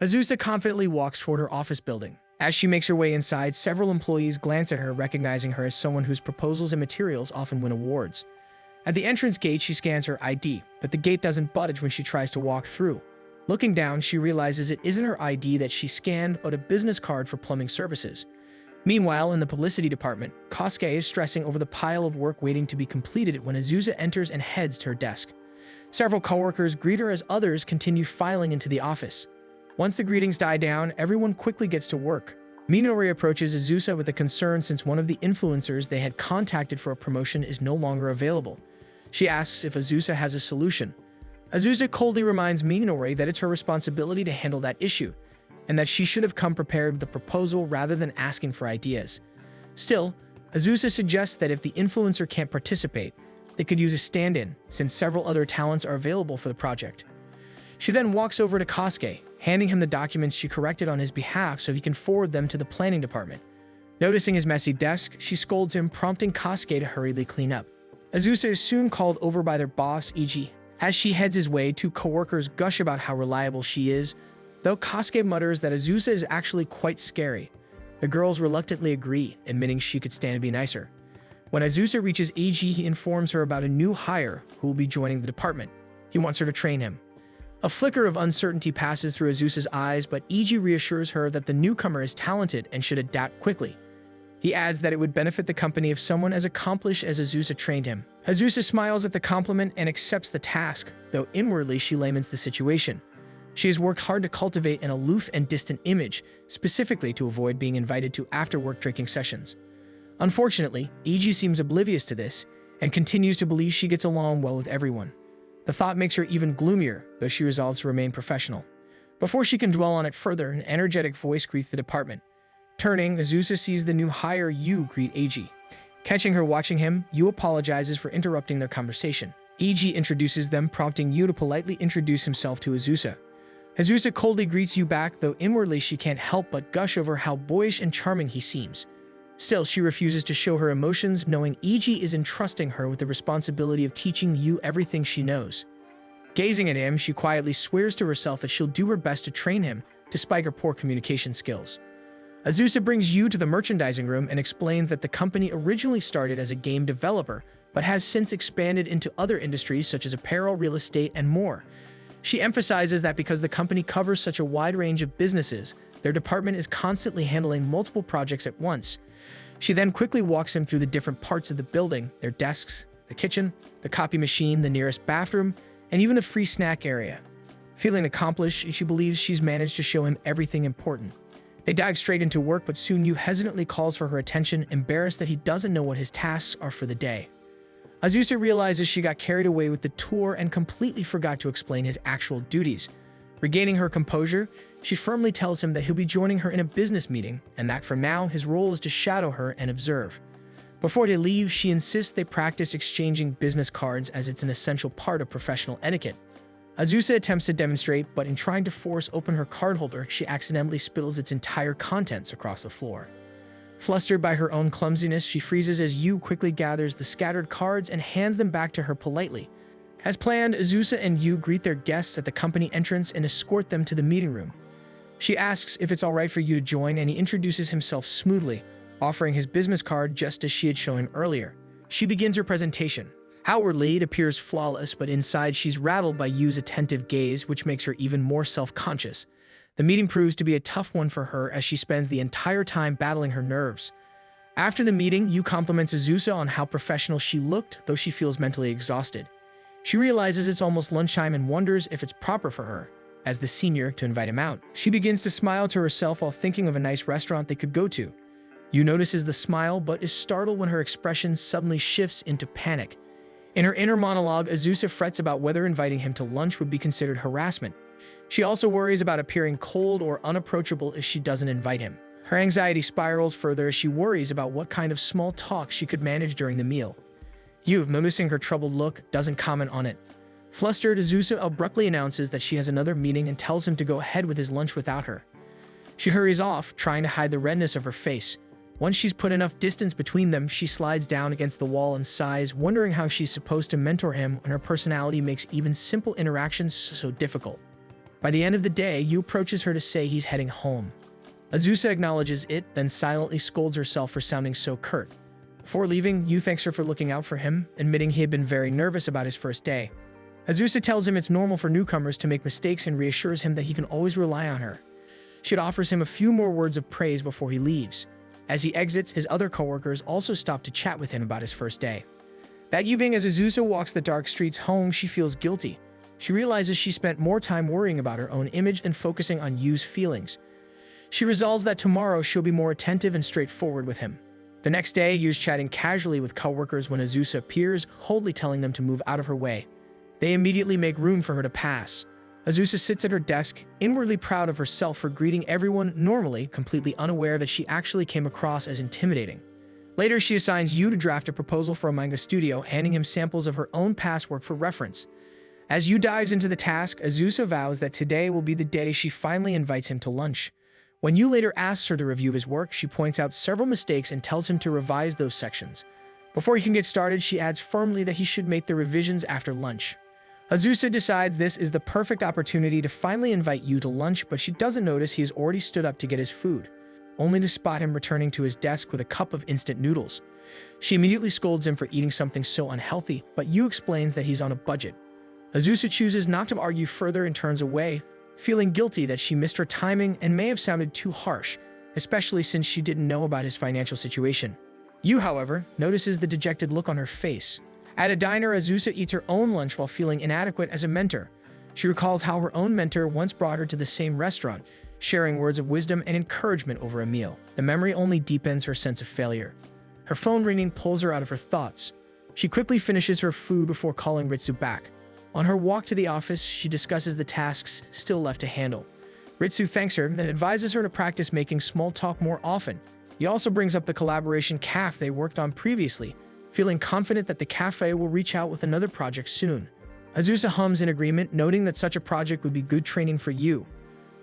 Azusa confidently walks toward her office building. As she makes her way inside, several employees glance at her, recognizing her as someone whose proposals and materials often win awards. At the entrance gate, she scans her ID, but the gate doesn't budge when she tries to walk through. Looking down, she realizes it isn't her ID that she scanned, but a business card for plumbing services. Meanwhile, in the publicity department, Kosuke is stressing over the pile of work waiting to be completed when Azusa enters and heads to her desk. Several coworkers greet her as others continue filing into the office. Once the greetings die down, everyone quickly gets to work. Minori approaches Azusa with a concern since one of the influencers they had contacted for a promotion is no longer available. She asks if Azusa has a solution. Azusa coldly reminds Minori that it's her responsibility to handle that issue, and that she should have come prepared with a proposal rather than asking for ideas. Still, Azusa suggests that if the influencer can't participate, they could use a stand-in, since several other talents are available for the project. She then walks over to Kosuke, handing him the documents she corrected on his behalf so he can forward them to the planning department. Noticing his messy desk, she scolds him, prompting Kosuke to hurriedly clean up. Azusa is soon called over by their boss, Iji. As she heads his way, two coworkers gush about how reliable she is, though Kosuke mutters that Azusa is actually quite scary. The girls reluctantly agree, admitting she could stand to be nicer. When Azusa reaches Iji, he informs her about a new hire who will be joining the department. He wants her to train him. A flicker of uncertainty passes through Azusa's eyes, but Iji reassures her that the newcomer is talented and should adapt quickly. He adds that it would benefit the company if someone as accomplished as Azusa trained him. Azusa smiles at the compliment and accepts the task, though inwardly she laments the situation. She has worked hard to cultivate an aloof and distant image, specifically to avoid being invited to after-work drinking sessions. Unfortunately, Iji seems oblivious to this and continues to believe she gets along well with everyone. The thought makes her even gloomier, though she resolves to remain professional. Before she can dwell on it further, an energetic voice greets the department. Turning, Azusa sees the new hire Yu greet Eiji. Catching her watching him, Yu apologizes for interrupting their conversation. Eiji introduces them, prompting Yu to politely introduce himself to Azusa. Azusa coldly greets Yu back, though inwardly she can't help but gush over how boyish and charming he seems. Still, she refuses to show her emotions, knowing Eiji is entrusting her with the responsibility of teaching Yu everything she knows. Gazing at him, she quietly swears to herself that she'll do her best to train him, despite her poor communication skills. Azusa brings Yu to the merchandising room and explains that the company originally started as a game developer, but has since expanded into other industries such as apparel, real estate, and more. She emphasizes that because the company covers such a wide range of businesses, their department is constantly handling multiple projects at once. She then quickly walks him through the different parts of the building, their desks, the kitchen, the copy machine, the nearest bathroom, and even a free snack area. Feeling accomplished, she believes she's managed to show him everything important. They dive straight into work, but soon Yu hesitantly calls for her attention, embarrassed that he doesn't know what his tasks are for the day. Azusa realizes she got carried away with the tour and completely forgot to explain his actual duties. Regaining her composure, she firmly tells him that he'll be joining her in a business meeting, and that from now, his role is to shadow her and observe. Before they leave, she insists they practice exchanging business cards as it's an essential part of professional etiquette. Azusa attempts to demonstrate, but in trying to force open her card holder, she accidentally spills its entire contents across the floor. Flustered by her own clumsiness, she freezes as Yu quickly gathers the scattered cards and hands them back to her politely. As planned, Azusa and Yu greet their guests at the company entrance and escort them to the meeting room. She asks if it's alright for Yu to join, and he introduces himself smoothly, offering his business card just as she had shown him earlier. She begins her presentation. Outwardly, it appears flawless, but inside she's rattled by Yu's attentive gaze, which makes her even more self-conscious. The meeting proves to be a tough one for her as she spends the entire time battling her nerves. After the meeting, Yu compliments Azusa on how professional she looked, though she feels mentally exhausted. She realizes it's almost lunchtime and wonders if it's proper for her, as the senior, to invite him out. She begins to smile to herself while thinking of a nice restaurant they could go to. Yu notices the smile, but is startled when her expression suddenly shifts into panic. In her inner monologue, Azusa frets about whether inviting him to lunch would be considered harassment. She also worries about appearing cold or unapproachable if she doesn't invite him. Her anxiety spirals further as she worries about what kind of small talk she could manage during the meal. Yu, noticing her troubled look, doesn't comment on it. Flustered, Azusa abruptly announces that she has another meeting and tells him to go ahead with his lunch without her. She hurries off, trying to hide the redness of her face. Once she's put enough distance between them, she slides down against the wall and sighs, wondering how she's supposed to mentor him when her personality makes even simple interactions so difficult. By the end of the day, Yu approaches her to say he's heading home. Azusa acknowledges it, then silently scolds herself for sounding so curt. Before leaving, Yu thanks her for looking out for him, admitting he had been very nervous about his first day. Azusa tells him it's normal for newcomers to make mistakes and reassures him that he can always rely on her. She offers him a few more words of praise before he leaves. As he exits, his other coworkers also stop to chat with him about his first day. That evening, as Azusa walks the dark streets home, she feels guilty. She realizes she spent more time worrying about her own image than focusing on Yu's feelings. She resolves that tomorrow she'll be more attentive and straightforward with him. The next day, Yu's chatting casually with coworkers when Azusa appears, coldly telling them to move out of her way. They immediately make room for her to pass. Azusa sits at her desk, inwardly proud of herself for greeting everyone normally, completely unaware that she actually came across as intimidating. Later, she assigns Yu to draft a proposal for a manga studio, handing him samples of her own past work for reference. As Yu dives into the task, Azusa vows that today will be the day she finally invites him to lunch. When Yu later asks her to review his work, she points out several mistakes and tells him to revise those sections. Before he can get started, she adds firmly that he should make the revisions after lunch. Azusa decides this is the perfect opportunity to finally invite Yu to lunch, but she doesn't notice he has already stood up to get his food, only to spot him returning to his desk with a cup of instant noodles. She immediately scolds him for eating something so unhealthy, but Yu explains that he's on a budget. Azusa chooses not to argue further and turns away, feeling guilty that she missed her timing and may have sounded too harsh, especially since she didn't know about his financial situation. Yu, however, notices the dejected look on her face. At a diner, Azusa eats her own lunch while feeling inadequate as a mentor. She recalls how her own mentor once brought her to the same restaurant, sharing words of wisdom and encouragement over a meal. The memory only deepens her sense of failure. Her phone ringing pulls her out of her thoughts. She quickly finishes her food before calling Ritsu back. On her walk to the office, she discusses the tasks still left to handle. Ritsu thanks her, then advises her to practice making small talk more often. He also brings up the collaboration cafe they worked on previously, feeling confident that the cafe will reach out with another project soon. Azusa hums in agreement, noting that such a project would be good training for Yu.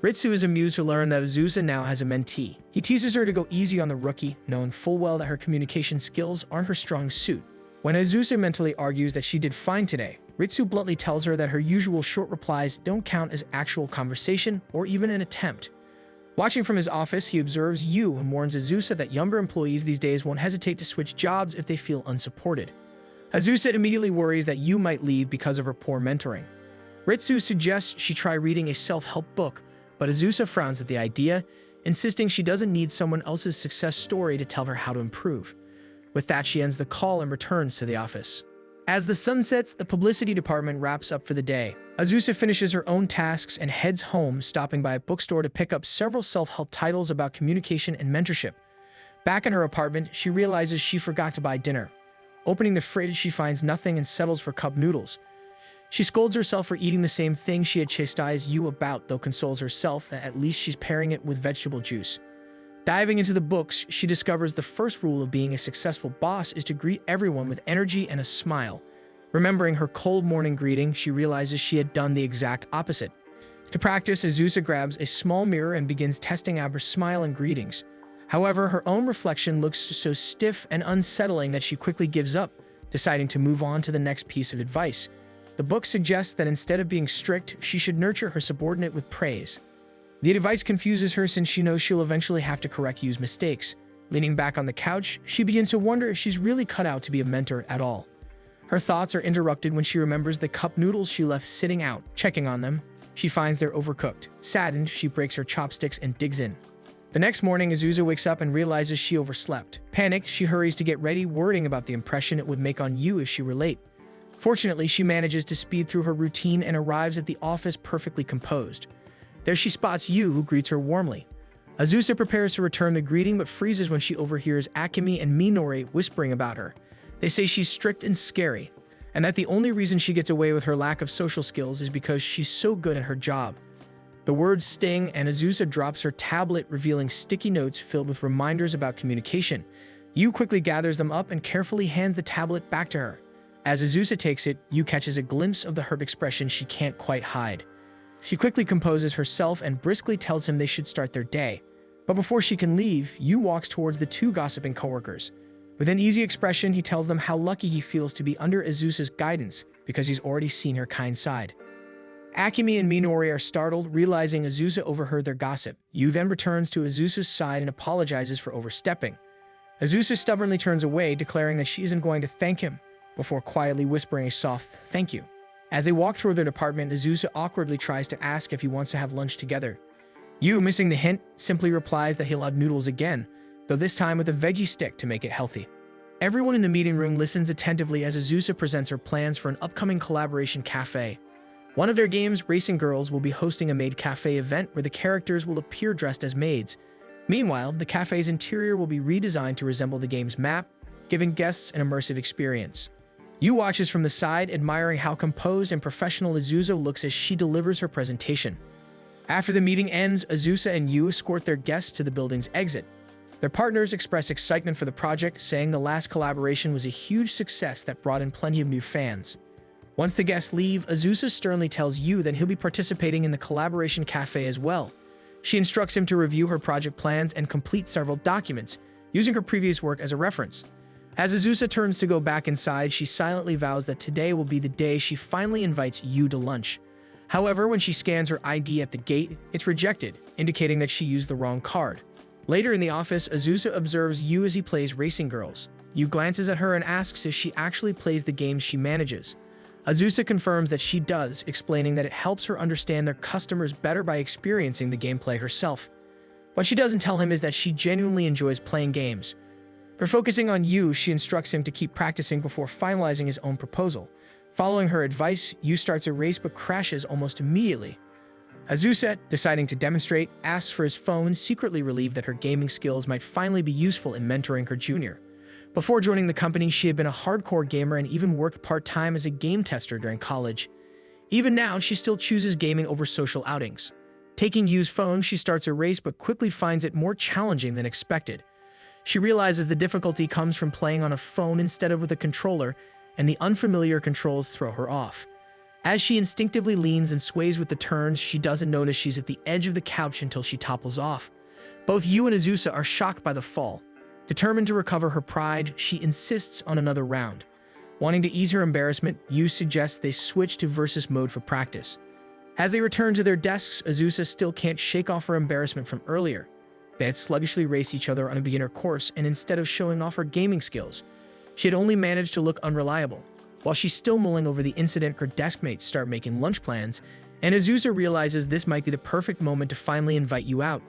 Ritsu is amused to learn that Azusa now has a mentee. He teases her to go easy on the rookie, knowing full well that her communication skills aren't her strong suit. When Azusa mentally argues that she did fine today, Ritsu bluntly tells her that her usual short replies don't count as actual conversation or even an attempt. Watching from his office, he observes Yu and warns Azusa that younger employees these days won't hesitate to switch jobs if they feel unsupported. Azusa immediately worries that Yu might leave because of her poor mentoring. Ritsu suggests she try reading a self-help book, but Azusa frowns at the idea, insisting she doesn't need someone else's success story to tell her how to improve. With that, she ends the call and returns to the office. As the sun sets, the publicity department wraps up for the day. Azusa finishes her own tasks and heads home, stopping by a bookstore to pick up several self-help titles about communication and mentorship. Back in her apartment, she realizes she forgot to buy dinner. Opening the fridge, she finds nothing and settles for cup noodles. She scolds herself for eating the same thing she had chastised Yu about, though consoles herself that at least she's pairing it with vegetable juice. Diving into the books, she discovers the first rule of being a successful boss is to greet everyone with energy and a smile. Remembering her cold morning greeting, she realizes she had done the exact opposite. To practice, Azusa grabs a small mirror and begins testing out her smile and greetings. However, her own reflection looks so stiff and unsettling that she quickly gives up, deciding to move on to the next piece of advice. The book suggests that instead of being strict, she should nurture her subordinate with praise. The advice confuses her since she knows she'll eventually have to correct Yu's mistakes. Leaning back on the couch, she begins to wonder if she's really cut out to be a mentor at all. Her thoughts are interrupted when she remembers the cup noodles she left sitting out. Checking on them, she finds they're overcooked. Saddened, she breaks her chopsticks and digs in. The next morning, Azusa wakes up and realizes she overslept. Panicked, she hurries to get ready, worrying about the impression it would make on Yu if she were late. Fortunately, she manages to speed through her routine and arrives at the office perfectly composed. There she spots Yu, who greets her warmly. Azusa prepares to return the greeting but freezes when she overhears Akemi and Minori whispering about her. They say she's strict and scary, and that the only reason she gets away with her lack of social skills is because she's so good at her job. The words sting, and Azusa drops her tablet, revealing sticky notes filled with reminders about communication. Yu quickly gathers them up and carefully hands the tablet back to her. As Azusa takes it, Yu catches a glimpse of the hurt expression she can't quite hide. She quickly composes herself and briskly tells him they should start their day. But before she can leave, Yu walks towards the two gossiping coworkers. With an easy expression, he tells them how lucky he feels to be under Azusa's guidance because he's already seen her kind side. Akemi and Minori are startled, realizing Azusa overheard their gossip. Yu then returns to Azusa's side and apologizes for overstepping. Azusa stubbornly turns away, declaring that she isn't going to thank him, before quietly whispering a soft "thank you." As they walk toward their apartment, Azusa awkwardly tries to ask if he wants to have lunch together. Yu, missing the hint, simply replies that he'll have noodles again, though this time with a veggie stick to make it healthy. Everyone in the meeting room listens attentively as Azusa presents her plans for an upcoming collaboration cafe. One of their games, Racing Girls, will be hosting a maid cafe event where the characters will appear dressed as maids. Meanwhile, the cafe's interior will be redesigned to resemble the game's map, giving guests an immersive experience. Yu watches from the side, admiring how composed and professional Azusa looks as she delivers her presentation. After the meeting ends, Azusa and Yu escort their guests to the building's exit. Their partners express excitement for the project, saying the last collaboration was a huge success that brought in plenty of new fans. Once the guests leave, Azusa sternly tells Yu that he'll be participating in the collaboration cafe as well. She instructs him to review her project plans and complete several documents, using her previous work as a reference. As Azusa turns to go back inside, she silently vows that today will be the day she finally invites Yu to lunch. However, when she scans her ID at the gate, it's rejected, indicating that she used the wrong card. Later in the office, Azusa observes Yu as he plays Racing Girls. Yu glances at her and asks if she actually plays the games she manages. Azusa confirms that she does, explaining that it helps her understand their customers better by experiencing the gameplay herself. What she doesn't tell him is that she genuinely enjoys playing games. For focusing on Yu, she instructs him to keep practicing before finalizing his own proposal. Following her advice, Yu starts a race but crashes almost immediately. Azusa, deciding to demonstrate, asks for his phone, secretly relieved that her gaming skills might finally be useful in mentoring her junior. Before joining the company, she had been a hardcore gamer and even worked part-time as a game tester during college. Even now, she still chooses gaming over social outings. Taking Yu's phone, she starts a race but quickly finds it more challenging than expected. She realizes the difficulty comes from playing on a phone instead of with a controller, and the unfamiliar controls throw her off. As she instinctively leans and sways with the turns, she doesn't notice she's at the edge of the couch until she topples off. Both Yu and Azusa are shocked by the fall. Determined to recover her pride, she insists on another round. Wanting to ease her embarrassment, Yu suggests they switch to versus mode for practice. As they return to their desks, Azusa still can't shake off her embarrassment from earlier. They had sluggishly raced each other on a beginner course, and instead of showing off her gaming skills, she had only managed to look unreliable. While she's still mulling over the incident, her deskmates start making lunch plans, and Azusa realizes this might be the perfect moment to finally invite Yu out.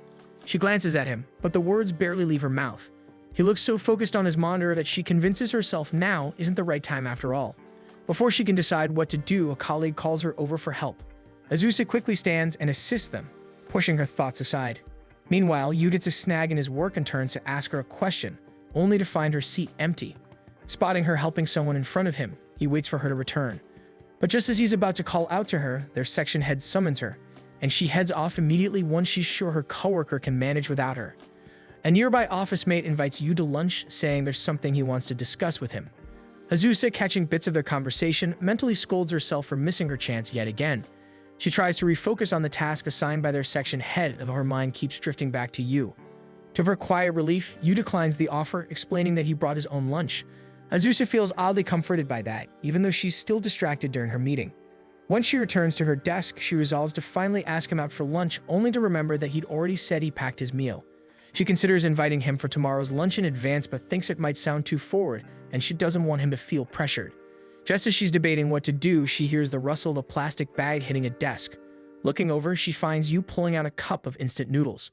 She glances at him, but the words barely leave her mouth. He looks so focused on his monitor that she convinces herself now isn't the right time after all. Before she can decide what to do, a colleague calls her over for help. Azusa quickly stands and assists them, pushing her thoughts aside. Meanwhile, Yu gets a snag in his work and turns to ask her a question, only to find her seat empty. Spotting her helping someone in front of him, he waits for her to return. But just as he's about to call out to her, their section head summons her, and she heads off immediately once she's sure her coworker can manage without her. A nearby office mate invites Yu to lunch, saying there's something he wants to discuss with him. Azusa, catching bits of their conversation, mentally scolds herself for missing her chance yet again. She tries to refocus on the task assigned by their section head, though her mind keeps drifting back to Yu. To her quiet relief, Yu declines the offer, explaining that he brought his own lunch. Azusa feels oddly comforted by that, even though she's still distracted during her meeting. Once she returns to her desk, she resolves to finally ask him out for lunch, only to remember that he'd already said he packed his meal. She considers inviting him for tomorrow's lunch in advance, but thinks it might sound too forward, and she doesn't want him to feel pressured. Just as she's debating what to do, she hears the rustle of a plastic bag hitting a desk. Looking over, she finds Yu pulling out a cup of instant noodles.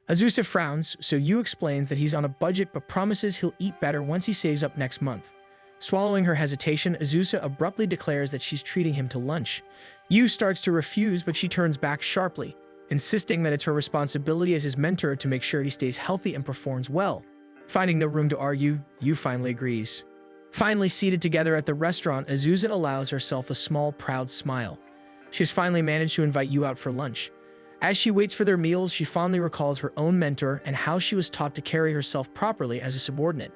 Azusa frowns, so Yu explains that he's on a budget but promises he'll eat better once he saves up next month. Swallowing her hesitation, Azusa abruptly declares that she's treating him to lunch. Yu starts to refuse, but she turns back sharply, insisting that it's her responsibility as his mentor to make sure he stays healthy and performs well. Finding no room to argue, Yu finally agrees. Finally seated together at the restaurant, Azusa allows herself a small, proud smile. She has finally managed to invite Yu out for lunch. As she waits for their meals, she fondly recalls her own mentor and how she was taught to carry herself properly as a subordinate.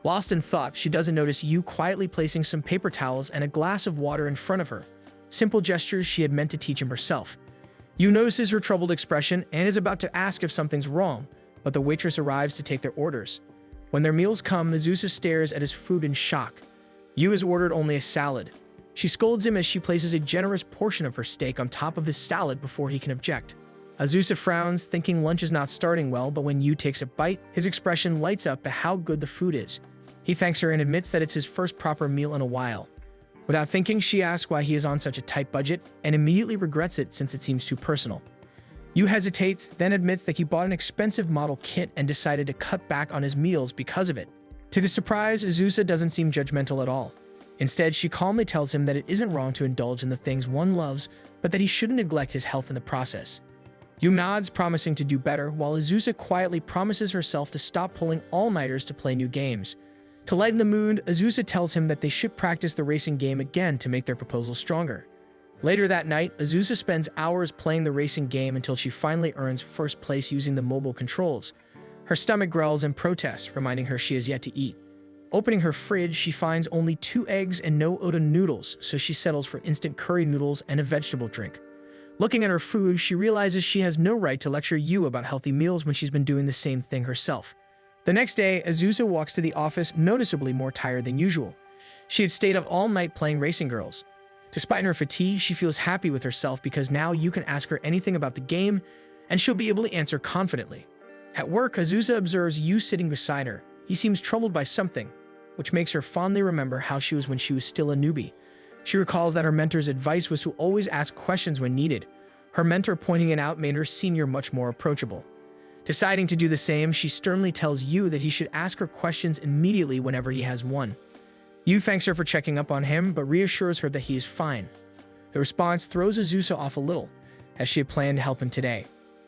Lost in thought, she doesn't notice Yu quietly placing some paper towels and a glass of water in front of her. Simple gestures she had meant to teach him herself. Yu notices her troubled expression and is about to ask if something's wrong, but the waitress arrives to take their orders. When their meals come, Azusa stares at his food in shock. Yu has ordered only a salad. She scolds him as she places a generous portion of her steak on top of his salad before he can object. Azusa frowns, thinking lunch is not starting well, but when Yu takes a bite, his expression lights up at how good the food is. He thanks her and admits that it's his first proper meal in a while. Without thinking, she asks why he is on such a tight budget, and immediately regrets it since it seems too personal. Yu hesitates, then admits that he bought an expensive model kit and decided to cut back on his meals because of it. To his surprise, Azusa doesn't seem judgmental at all. Instead, she calmly tells him that it isn't wrong to indulge in the things one loves, but that he shouldn't neglect his health in the process. Yu nods, promising to do better, while Azusa quietly promises herself to stop pulling all-nighters to play new games. To lighten the mood, Azusa tells him that they should practice the racing game again to make their proposal stronger. Later that night, Azusa spends hours playing the racing game until she finally earns first place using the mobile controls. Her stomach growls in protest, reminding her she has yet to eat. Opening her fridge, she finds only 2 eggs and no Oden noodles, so she settles for instant curry noodles and a vegetable drink. Looking at her food, she realizes she has no right to lecture Yu about healthy meals when she's been doing the same thing herself. The next day, Azusa walks to the office noticeably more tired than usual. She had stayed up all night playing Racing Girls. Despite her fatigue, she feels happy with herself because now Yu can ask her anything about the game, and she'll be able to answer confidently. At work, Azusa observes Yu sitting beside her. He seems troubled by something, which makes her fondly remember how she was when she was still a newbie. She recalls that her mentor's advice was to always ask questions when needed. Her mentor pointing it out made her senior much more approachable. Deciding to do the same, she sternly tells Yu that he should ask her questions immediately whenever he has one. Yu thanks her for checking up on him, but reassures her that he is fine. The response throws Azusa off a little, as she had planned to help him today.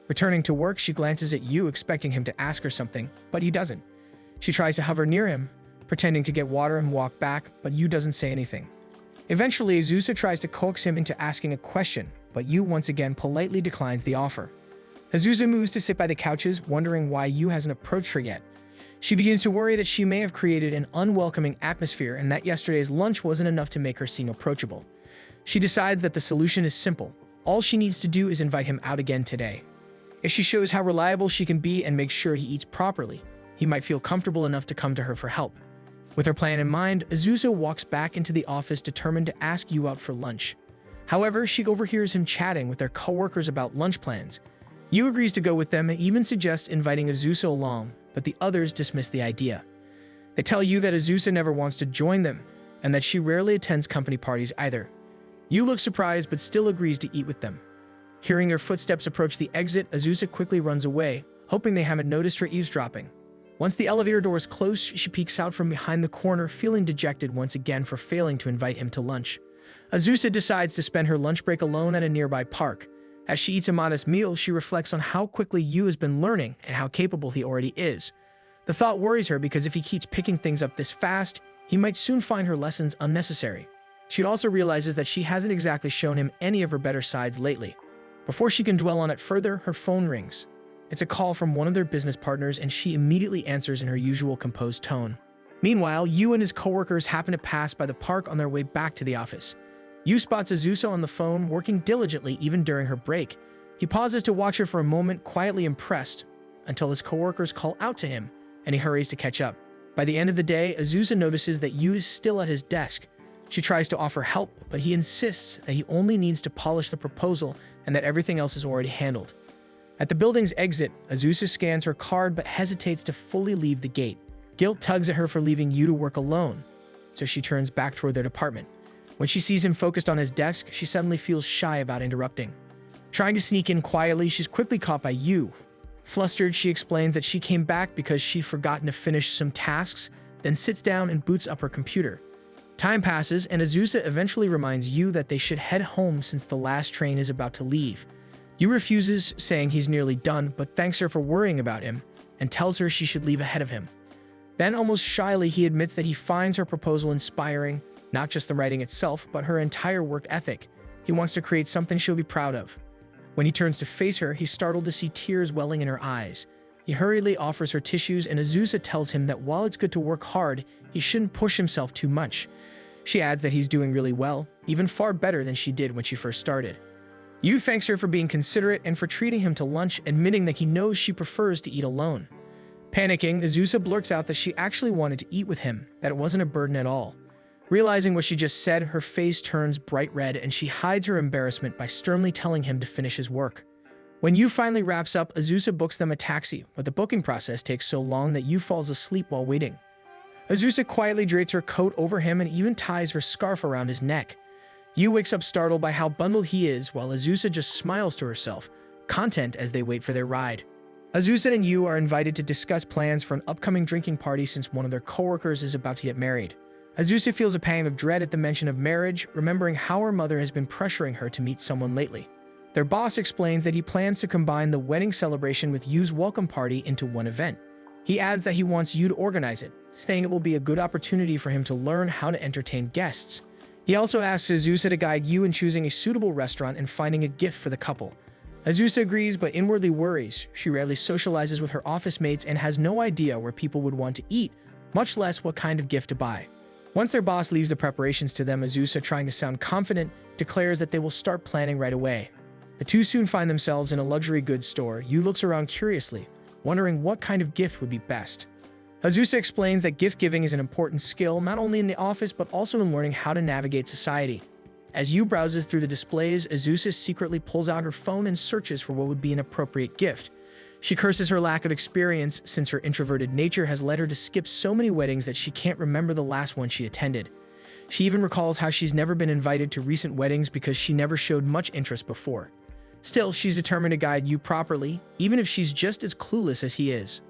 Returning to work, she glances at Yu, expecting him to ask her something, but he doesn't. She tries to hover near him, pretending to get water and walk back, but Yu doesn't say anything. Eventually, Azusa tries to coax him into asking a question, but Yu once again politely declines the offer. Azusa moves to sit by the couches, wondering why Yu hasn't approached her yet. She begins to worry that she may have created an unwelcoming atmosphere and that yesterday's lunch wasn't enough to make her seem approachable. She decides that the solution is simple. All she needs to do is invite him out again today. If she shows how reliable she can be and makes sure he eats properly, he might feel comfortable enough to come to her for help. With her plan in mind, Azusa walks back into the office determined to ask Yu out for lunch. However, she overhears him chatting with their coworkers about lunch plans. Yu agrees to go with them and even suggests inviting Azusa along, but the others dismiss the idea. They tell Yu that Azusa never wants to join them, and that she rarely attends company parties either. Yu looks surprised but still agrees to eat with them. Hearing their footsteps approach the exit, Azusa quickly runs away, hoping they haven't noticed her eavesdropping. Once the elevator doors close, she peeks out from behind the corner, feeling dejected once again for failing to invite him to lunch. Azusa decides to spend her lunch break alone at a nearby park. As she eats a modest meal, she reflects on how quickly Yu has been learning and how capable he already is. The thought worries her because if he keeps picking things up this fast, he might soon find her lessons unnecessary. She also realizes that she hasn't exactly shown him any of her better sides lately. Before she can dwell on it further, her phone rings. It's a call from one of their business partners, and she immediately answers in her usual composed tone. Meanwhile, Yu and his coworkers happen to pass by the park on their way back to the office. Yu spots Azusa on the phone, working diligently even during her break. He pauses to watch her for a moment, quietly impressed, until his coworkers call out to him, and he hurries to catch up. By the end of the day, Azusa notices that Yu is still at his desk. She tries to offer help, but he insists that he only needs to polish the proposal and that everything else is already handled. At the building's exit, Azusa scans her card but hesitates to fully leave the gate. Guilt tugs at her for leaving Yu to work alone, so she turns back toward their department. When she sees him focused on his desk, she suddenly feels shy about interrupting. Trying to sneak in quietly, she's quickly caught by Yu. Flustered, she explains that she came back because she'd forgotten to finish some tasks, then sits down and boots up her computer. Time passes, and Azusa eventually reminds Yu that they should head home since the last train is about to leave. Yu refuses, saying he's nearly done, but thanks her for worrying about him, and tells her she should leave ahead of him. Then, almost shyly, he admits that he finds her proposal inspiring, not just the writing itself, but her entire work ethic. He wants to create something she'll be proud of. When he turns to face her, he's startled to see tears welling in her eyes. He hurriedly offers her tissues, and Azusa tells him that while it's good to work hard, he shouldn't push himself too much. She adds that he's doing really well, even far better than she did when she first started. Yu thanks her for being considerate and for treating him to lunch, admitting that he knows she prefers to eat alone. Panicking, Azusa blurts out that she actually wanted to eat with him, that it wasn't a burden at all. Realizing what she just said, her face turns bright red and she hides her embarrassment by sternly telling him to finish his work. When Yu finally wraps up, Azusa books them a taxi, but the booking process takes so long that Yu falls asleep while waiting. Azusa quietly drapes her coat over him and even ties her scarf around his neck. Yu wakes up startled by how bundled he is, while Azusa just smiles to herself, content as they wait for their ride. Azusa and Yu are invited to discuss plans for an upcoming drinking party since one of their coworkers is about to get married. Azusa feels a pang of dread at the mention of marriage, remembering how her mother has been pressuring her to meet someone lately. Their boss explains that he plans to combine the wedding celebration with Yu's welcome party into one event. He adds that he wants Yu to organize it, saying it will be a good opportunity for him to learn how to entertain guests. He also asks Azusa to guide Yu in choosing a suitable restaurant and finding a gift for the couple. Azusa agrees but inwardly worries. She rarely socializes with her office mates and has no idea where people would want to eat, much less what kind of gift to buy. Once their boss leaves the preparations to them, Azusa, trying to sound confident, declares that they will start planning right away. The two soon find themselves in a luxury goods store. Yu looks around curiously, wondering what kind of gift would be best. Azusa explains that gift giving is an important skill not only in the office but also in learning how to navigate society. As Yu browses through the displays, Azusa secretly pulls out her phone and searches for what would be an appropriate gift. She curses her lack of experience since her introverted nature has led her to skip so many weddings that she can't remember the last one she attended. She even recalls how she's never been invited to recent weddings because she never showed much interest before. Still, she's determined to guide Yu properly, even if she's just as clueless as he is.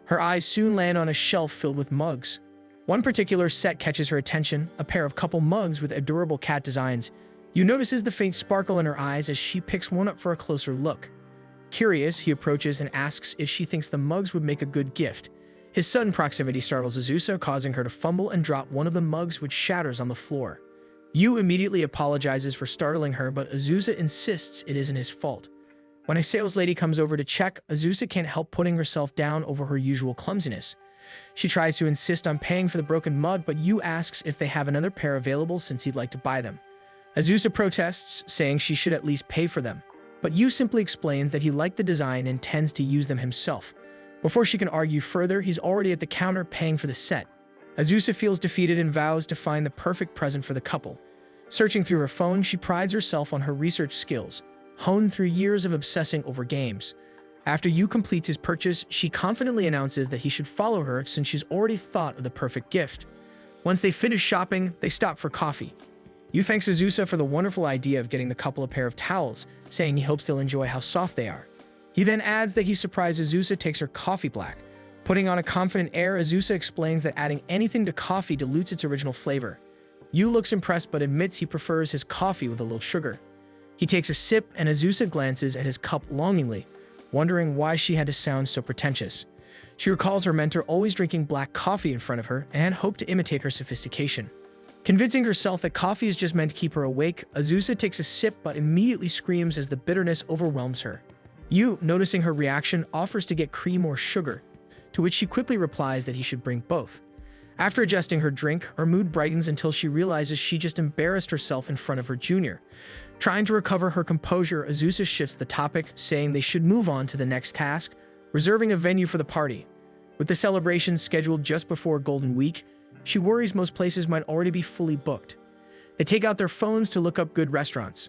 Her eyes soon land on a shelf filled with mugs. One particular set catches her attention, a pair of couple mugs with adorable cat designs. Yu notices the faint sparkle in her eyes as she picks one up for a closer look. Curious, he approaches and asks if she thinks the mugs would make a good gift. His sudden proximity startles Azusa, causing her to fumble and drop one of the mugs, which shatters on the floor. Yu immediately apologizes for startling her, but Azusa insists it isn't his fault. When a sales lady comes over to check, Azusa can't help putting herself down over her usual clumsiness. She tries to insist on paying for the broken mug, but Yu asks if they have another pair available since he'd like to buy them. Azusa protests, saying she should at least pay for them. But Yu simply explains that he liked the design and intends to use them himself. Before she can argue further, he's already at the counter paying for the set. Azusa feels defeated and vows to find the perfect present for the couple. Searching through her phone, she prides herself on her research skills, honed through years of obsessing over games. After Yu completes his purchase, she confidently announces that he should follow her since she's already thought of the perfect gift. Once they finish shopping, they stop for coffee. Yu thanks Azusa for the wonderful idea of getting the couple a pair of towels, saying he hopes they'll enjoy how soft they are. He then adds that he's surprised Azusa takes her coffee black. Putting on a confident air, Azusa explains that adding anything to coffee dilutes its original flavor. Yu looks impressed but admits he prefers his coffee with a little sugar. He takes a sip and Azusa glances at his cup longingly, wondering why she had to sound so pretentious. She recalls her mentor always drinking black coffee in front of her and had hoped to imitate her sophistication. Convincing herself that coffee is just meant to keep her awake, Azusa takes a sip but immediately screams as the bitterness overwhelms her. Yu, noticing her reaction, offers to get cream or sugar, to which she quickly replies that he should bring both. After adjusting her drink, her mood brightens until she realizes she just embarrassed herself in front of her junior. Trying to recover her composure, Azusa shifts the topic, saying they should move on to the next task, reserving a venue for the party. With the celebration scheduled just before Golden Week, she worries most places might already be fully booked. They take out their phones to look up good restaurants.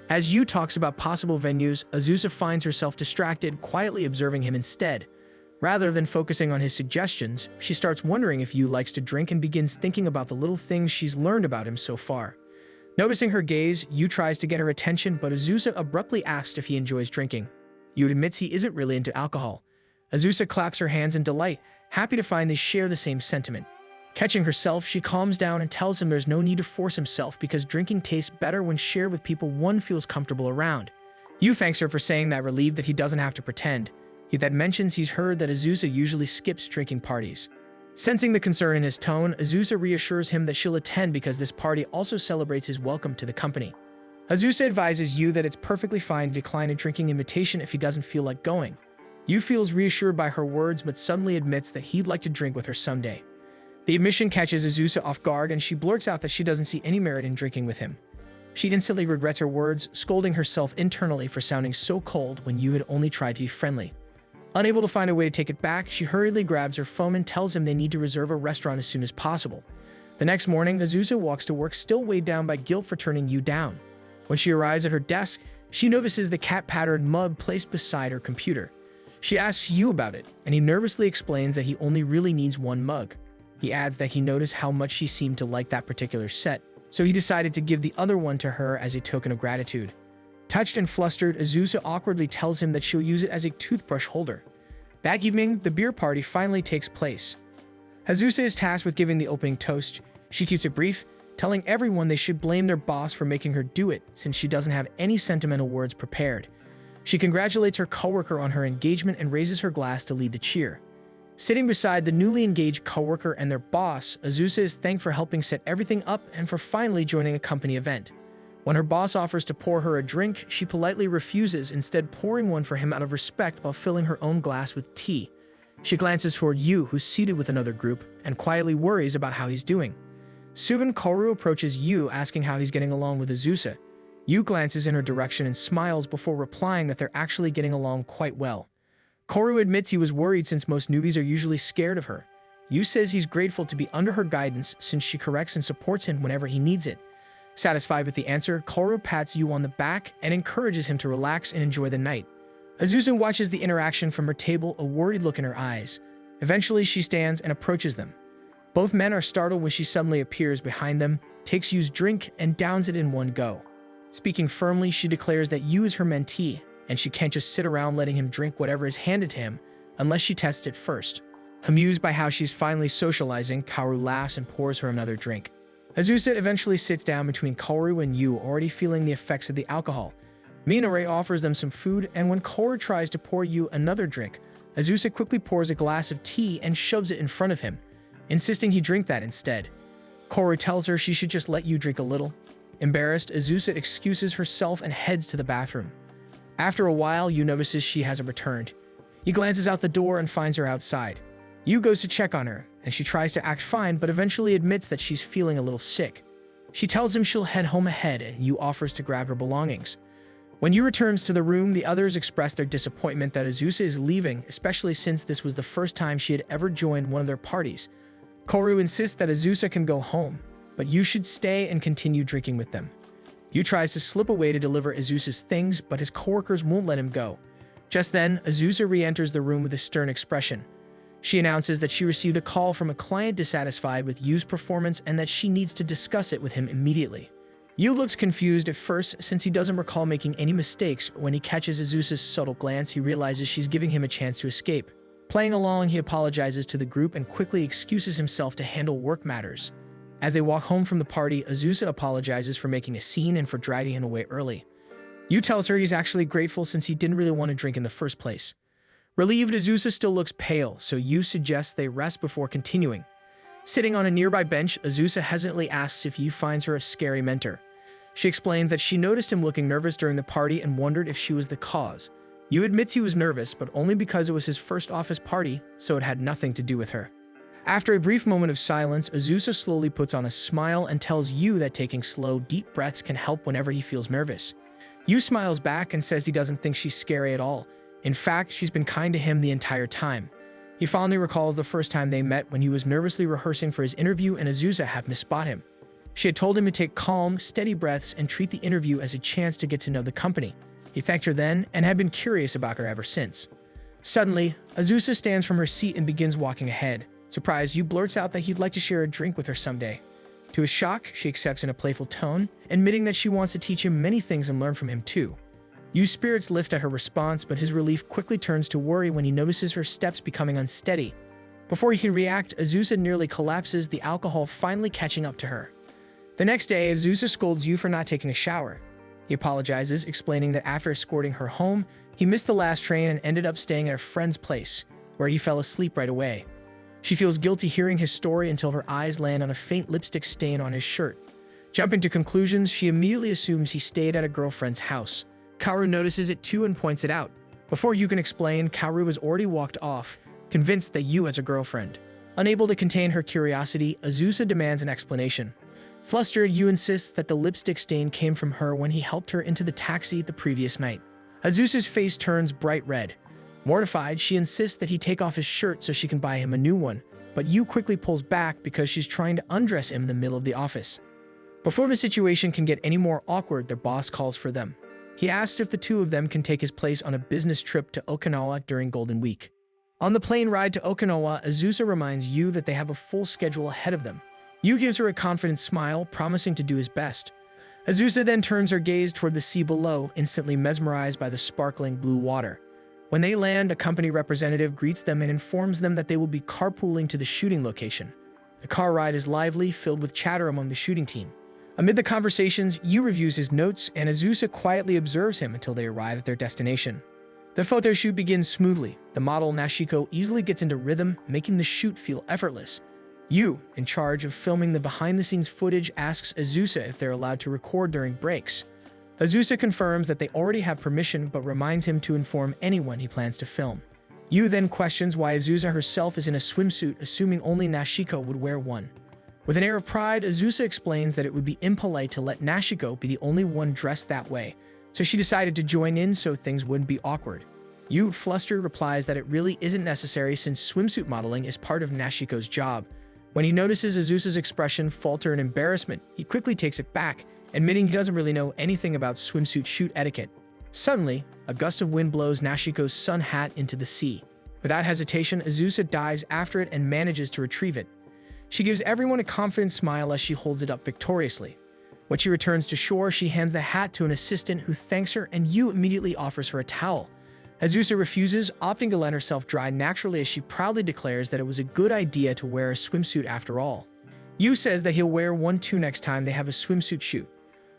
As Yu talks about possible venues, Azusa finds herself distracted, quietly observing him instead. Rather than focusing on his suggestions, she starts wondering if Yu likes to drink and begins thinking about the little things she's learned about him so far. Noticing her gaze, Yu tries to get her attention, but Azusa abruptly asks if he enjoys drinking. Yu admits he isn't really into alcohol. Azusa claps her hands in delight, happy to find they share the same sentiment. Catching herself, she calms down and tells him there's no need to force himself because drinking tastes better when shared with people one feels comfortable around. Yu thanks her for saying that, relieved that he doesn't have to pretend. He then mentions he's heard that Azusa usually skips drinking parties. Sensing the concern in his tone, Azusa reassures him that she'll attend because this party also celebrates his welcome to the company. Azusa advises Yu that it's perfectly fine to decline a drinking invitation if he doesn't feel like going. Yu feels reassured by her words but suddenly admits that he'd like to drink with her someday. The admission catches Azusa off guard and she blurts out that she doesn't see any merit in drinking with him. She instantly regrets her words, scolding herself internally for sounding so cold when Yu had only tried to be friendly. Unable to find a way to take it back, she hurriedly grabs her phone and tells him they need to reserve a restaurant as soon as possible. The next morning, Azusa walks to work still weighed down by guilt for turning Yu down. When she arrives at her desk, she notices the cat-patterned mug placed beside her computer. She asks Yu about it, and he nervously explains that he only really needs one mug. He adds that he noticed how much she seemed to like that particular set, so he decided to give the other one to her as a token of gratitude. Touched and flustered, Azusa awkwardly tells him that she'll use it as a toothbrush holder. That evening, the beer party finally takes place. Azusa is tasked with giving the opening toast. She keeps it brief, telling everyone they should blame their boss for making her do it since she doesn't have any sentimental words prepared. She congratulates her coworker on her engagement and raises her glass to lead the cheer. Sitting beside the newly engaged coworker and their boss, Azusa is thanked for helping set everything up and for finally joining a company event. When her boss offers to pour her a drink, she politely refuses, instead pouring one for him out of respect while filling her own glass with tea. She glances toward Yu, who's seated with another group, and quietly worries about how he's doing. Soon, Kaoru approaches Yu, asking how he's getting along with Azusa. Yu glances in her direction and smiles before replying that they're actually getting along quite well. Kaoru admits he was worried since most newbies are usually scared of her. Yu says he's grateful to be under her guidance since she corrects and supports him whenever he needs it. Satisfied with the answer, Kaoru pats Yu on the back and encourages him to relax and enjoy the night. Azusa watches the interaction from her table, a worried look in her eyes. Eventually, she stands and approaches them. Both men are startled when she suddenly appears behind them, takes Yu's drink, and downs it in one go. Speaking firmly, she declares that Yu is her mentee, and she can't just sit around letting him drink whatever is handed to him unless she tests it first. Amused by how she's finally socializing, Kaoru laughs and pours her another drink. Azusa eventually sits down between Kaoru and Yu, already feeling the effects of the alcohol. Minare offers them some food, and when Kaoru tries to pour Yu another drink, Azusa quickly pours a glass of tea and shoves it in front of him, insisting he drink that instead. Kaoru tells her she should just let Yu drink a little. Embarrassed, Azusa excuses herself and heads to the bathroom. After a while, Yu notices she hasn't returned. He glances out the door and finds her outside. Yu goes to check on her, and she tries to act fine but eventually admits that she's feeling a little sick. She tells him she'll head home ahead, and Yu offers to grab her belongings. When Yu returns to the room, the others express their disappointment that Azusa is leaving, especially since this was the first time she had ever joined one of their parties. Kaoru insists that Azusa can go home, but Yu should stay and continue drinking with them. Yu tries to slip away to deliver Azusa's things, but his coworkers won't let him go. Just then, Azusa re-enters the room with a stern expression. She announces that she received a call from a client dissatisfied with Yu's performance and that she needs to discuss it with him immediately. Yu looks confused at first since he doesn't recall making any mistakes, but when he catches Azusa's subtle glance, he realizes she's giving him a chance to escape. Playing along, he apologizes to the group and quickly excuses himself to handle work matters. As they walk home from the party, Azusa apologizes for making a scene and for driving him away early. Yu tells her he's actually grateful since he didn't really want to drink in the first place. Relieved, Azusa still looks pale, so Yu suggests they rest before continuing. Sitting on a nearby bench, Azusa hesitantly asks if Yu finds her a scary mentor. She explains that she noticed him looking nervous during the party and wondered if she was the cause. Yu admits he was nervous, but only because it was his first office party, so it had nothing to do with her. After a brief moment of silence, Azusa slowly puts on a smile and tells Yu that taking slow, deep breaths can help whenever he feels nervous. Yu smiles back and says he doesn't think she's scary at all. In fact, she's been kind to him the entire time. He fondly recalls the first time they met when he was nervously rehearsing for his interview and Azusa had misspot him. She had told him to take calm, steady breaths and treat the interview as a chance to get to know the company. He thanked her then and had been curious about her ever since. Suddenly, Azusa stands from her seat and begins walking ahead. Surprised, Yu blurts out that he'd like to share a drink with her someday. To his shock, she accepts in a playful tone, admitting that she wants to teach him many things and learn from him too. Yu's spirits lift at her response, but his relief quickly turns to worry when he notices her steps becoming unsteady. Before he can react, Azusa nearly collapses, the alcohol finally catching up to her. The next day, Azusa scolds Yu for not taking a shower. He apologizes, explaining that after escorting her home, he missed the last train and ended up staying at a friend's place, where he fell asleep right away. She feels guilty hearing his story until her eyes land on a faint lipstick stain on his shirt. Jumping to conclusions, she immediately assumes he stayed at a girlfriend's house. Kaoru notices it too and points it out. Before Yu can explain, Kaoru has already walked off, convinced that Yu has a girlfriend. Unable to contain her curiosity, Azusa demands an explanation. Flustered, Yu insists that the lipstick stain came from her when he helped her into the taxi the previous night. Azusa's face turns bright red. Mortified, she insists that he take off his shirt so she can buy him a new one, but Yu quickly pulls back because she's trying to undress him in the middle of the office. Before the situation can get any more awkward, their boss calls for them. He asks if the two of them can take his place on a business trip to Okinawa during Golden Week. On the plane ride to Okinawa, Azusa reminds Yu that they have a full schedule ahead of them. Yu gives her a confident smile, promising to do his best. Azusa then turns her gaze toward the sea below, instantly mesmerized by the sparkling blue water. When they land, a company representative greets them and informs them that they will be carpooling to the shooting location. The car ride is lively, filled with chatter among the shooting team. Amid the conversations, Yu reviews his notes, and Azusa quietly observes him until they arrive at their destination. The photo shoot begins smoothly. The model Nashiko easily gets into rhythm, making the shoot feel effortless. Yu, in charge of filming the behind-the-scenes footage, asks Azusa if they're allowed to record during breaks. Azusa confirms that they already have permission, but reminds him to inform anyone he plans to film. Yu then questions why Azusa herself is in a swimsuit, assuming only Nashiko would wear one. With an air of pride, Azusa explains that it would be impolite to let Nashiko be the only one dressed that way, so she decided to join in so things wouldn't be awkward. Yu, flustered, replies that it really isn't necessary since swimsuit modeling is part of Nashiko's job. When he notices Azusa's expression falter in embarrassment, he quickly takes it back, admitting he doesn't really know anything about swimsuit shoot etiquette. Suddenly, a gust of wind blows Nashiko's sun hat into the sea. Without hesitation, Azusa dives after it and manages to retrieve it. She gives everyone a confident smile as she holds it up victoriously. When she returns to shore, she hands the hat to an assistant who thanks her, and Yu immediately offers her a towel. Azusa refuses, opting to let herself dry naturally as she proudly declares that it was a good idea to wear a swimsuit after all. Yu says that he'll wear one too next time they have a swimsuit shoot.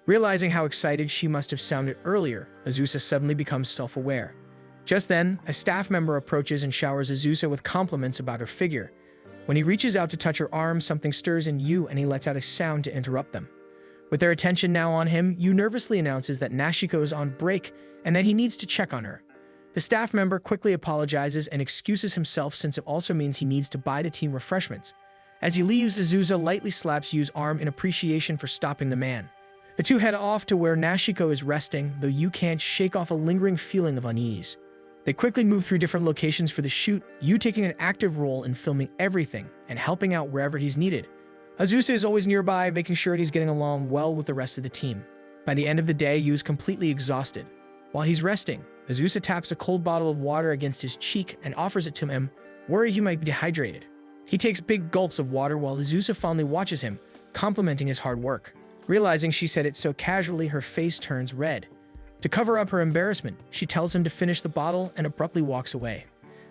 Realizing how excited she must have sounded earlier, Azusa suddenly becomes self-aware. Just then, a staff member approaches and showers Azusa with compliments about her figure. When he reaches out to touch her arm, something stirs in Yu and he lets out a sound to interrupt them. With their attention now on him, Yu nervously announces that Nashiko is on break and that he needs to check on her. The staff member quickly apologizes and excuses himself since it also means he needs to buy the team refreshments. As he leaves, Azusa lightly slaps Yu's arm in appreciation for stopping the man. The two head off to where Nashiko is resting, though Yu can't shake off a lingering feeling of unease. They quickly move through different locations for the shoot, Yu taking an active role in filming everything and helping out wherever he's needed. Azusa is always nearby, making sure he's getting along well with the rest of the team. By the end of the day, Yu is completely exhausted. While he's resting, Azusa taps a cold bottle of water against his cheek and offers it to him, worried he might be dehydrated. He takes big gulps of water while Azusa fondly watches him, complimenting his hard work. Realizing she said it so casually, her face turns red. To cover up her embarrassment, she tells him to finish the bottle and abruptly walks away.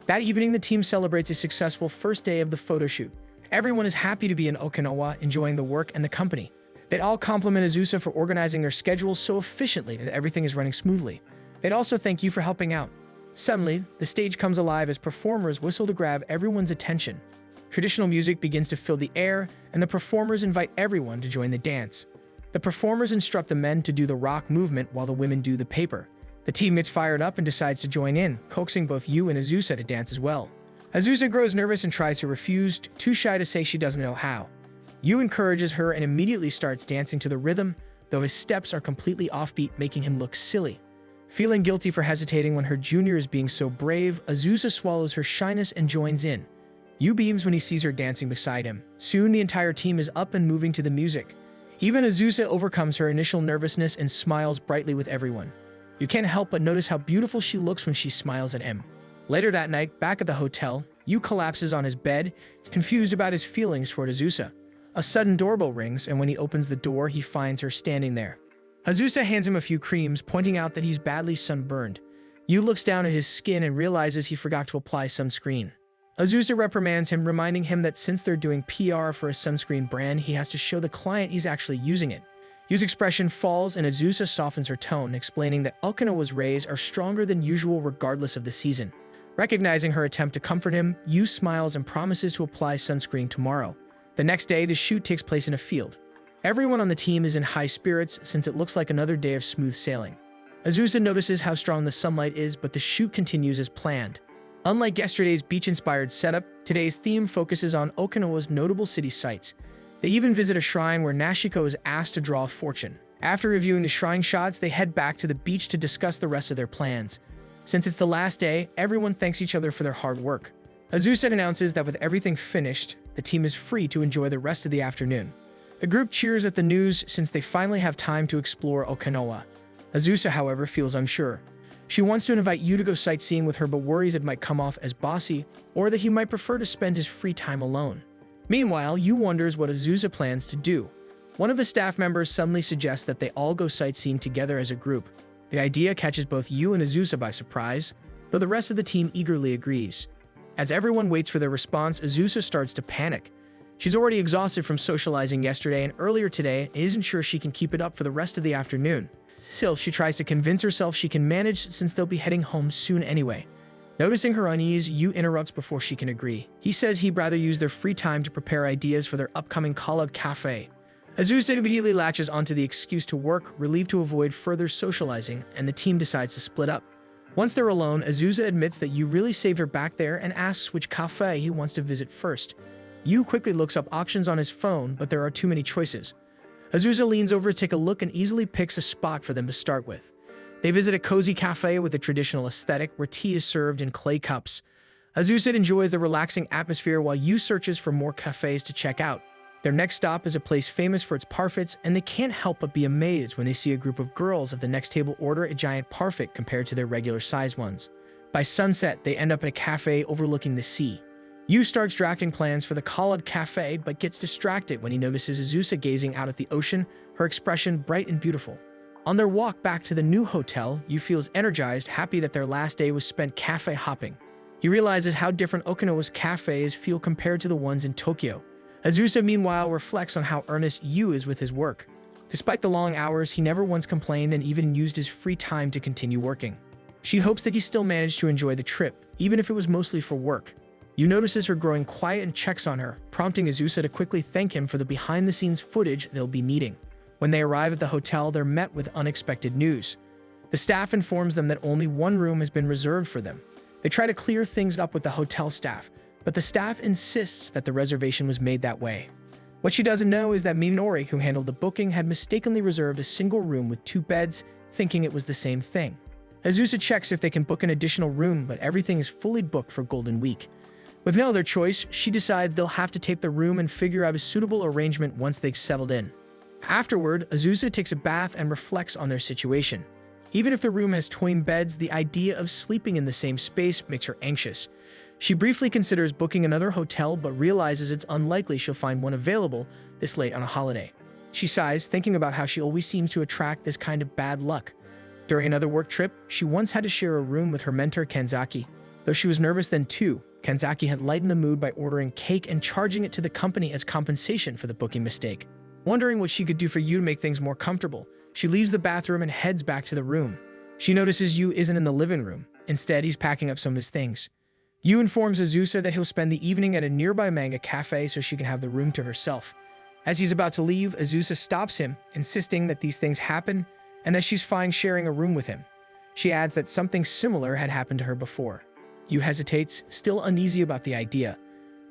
That evening, the team celebrates a successful first day of the photo shoot. Everyone is happy to be in Okinawa, enjoying the work and the company. They all compliment Azusa for organizing their schedules so efficiently that everything is running smoothly. They'd also thank you for helping out. Suddenly, the stage comes alive as performers whistle to grab everyone's attention. Traditional music begins to fill the air, and the performers invite everyone to join the dance. The performers instruct the men to do the rock movement while the women do the paper. The team gets fired up and decides to join in, coaxing both Yu and Azusa to dance as well. Azusa grows nervous and tries to refuse, too shy to say she doesn't know how. Yu encourages her and immediately starts dancing to the rhythm, though his steps are completely offbeat, making him look silly. Feeling guilty for hesitating when her junior is being so brave, Azusa swallows her shyness and joins in. Yu beams when he sees her dancing beside him. Soon, the entire team is up and moving to the music. Even Azusa overcomes her initial nervousness and smiles brightly with everyone. You can't help but notice how beautiful she looks when she smiles at him. Later that night, back at the hotel, Yu collapses on his bed, confused about his feelings toward Azusa. A sudden doorbell rings, and when he opens the door, he finds her standing there. Azusa hands him a few creams, pointing out that he's badly sunburned. Yu looks down at his skin and realizes he forgot to apply sunscreen. Azusa reprimands him, reminding him that since they're doing PR for a sunscreen brand, he has to show the client he's actually using it. Yu's expression falls and Azusa softens her tone, explaining that Okinawa's rays are stronger than usual regardless of the season. Recognizing her attempt to comfort him, Yu smiles and promises to apply sunscreen tomorrow. The next day, the shoot takes place in a field. Everyone on the team is in high spirits since it looks like another day of smooth sailing. Azusa notices how strong the sunlight is, but the shoot continues as planned. Unlike yesterday's beach-inspired setup, today's theme focuses on Okinawa's notable city sites. They even visit a shrine where Nashiko is asked to draw a fortune. After reviewing the shrine shots, they head back to the beach to discuss the rest of their plans. Since it's the last day, everyone thanks each other for their hard work. Azusa announces that with everything finished, the team is free to enjoy the rest of the afternoon. The group cheers at the news since they finally have time to explore Okinawa. Azusa, however, feels unsure. She wants to invite Yu to go sightseeing with her but worries it might come off as bossy or that he might prefer to spend his free time alone. Meanwhile, Yu wonders what Azusa plans to do. One of the staff members suddenly suggests that they all go sightseeing together as a group. The idea catches both Yu and Azusa by surprise, though the rest of the team eagerly agrees. As everyone waits for their response, Azusa starts to panic. She's already exhausted from socializing yesterday and earlier today and isn't sure she can keep it up for the rest of the afternoon. Still, she tries to convince herself she can manage since they'll be heading home soon anyway. Noticing her unease, Yu interrupts before she can agree. He says he'd rather use their free time to prepare ideas for their upcoming collab cafe. Azusa immediately latches onto the excuse to work, relieved to avoid further socializing, and the team decides to split up. Once they're alone, Azusa admits that Yu really saved her back there and asks which cafe he wants to visit first. Yu quickly looks up options on his phone, but there are too many choices. Azusa leans over to take a look and easily picks a spot for them to start with. They visit a cozy cafe with a traditional aesthetic where tea is served in clay cups. Azusa enjoys the relaxing atmosphere while Yu searches for more cafes to check out. Their next stop is a place famous for its parfaits, and they can't help but be amazed when they see a group of girls at the next table order a giant parfait compared to their regular size ones. By sunset, they end up in a cafe overlooking the sea. Yu starts drafting plans for the Collab Cafe, but gets distracted when he notices Azusa gazing out at the ocean, her expression bright and beautiful. On their walk back to the new hotel, Yu feels energized, happy that their last day was spent cafe hopping. He realizes how different Okinawa's cafes feel compared to the ones in Tokyo. Azusa, meanwhile, reflects on how earnest Yu is with his work. Despite the long hours, he never once complained and even used his free time to continue working. She hopes that he still managed to enjoy the trip, even if it was mostly for work. Yu notices her growing quiet and checks on her, prompting Azusa to quickly thank him for the behind-the-scenes footage they'll be needing. When they arrive at the hotel, they're met with unexpected news. The staff informs them that only one room has been reserved for them. They try to clear things up with the hotel staff, but the staff insists that the reservation was made that way. What she doesn't know is that Minori, who handled the booking, had mistakenly reserved a single room with 2 beds, thinking it was the same thing. Azusa checks if they can book an additional room, but everything is fully booked for Golden Week. With no other choice, she decides they'll have to take the room and figure out a suitable arrangement once they've settled in. Afterward, Azusa takes a bath and reflects on their situation. Even if the room has twin beds, the idea of sleeping in the same space makes her anxious. She briefly considers booking another hotel but realizes it's unlikely she'll find one available this late on a holiday. She sighs, thinking about how she always seems to attract this kind of bad luck. During another work trip, she once had to share a room with her mentor Kanzaki. Though she was nervous then too, Kanzaki had lightened the mood by ordering cake and charging it to the company as compensation for the booking mistake. Wondering what she could do for Yu to make things more comfortable, she leaves the bathroom and heads back to the room. She notices Yu isn't in the living room. Instead, he's packing up some of his things. Yu informs Azusa that he'll spend the evening at a nearby manga cafe so she can have the room to herself. As he's about to leave, Azusa stops him, insisting that these things happen and that she's fine sharing a room with him. She adds that something similar had happened to her before. Yu hesitates, still uneasy about the idea.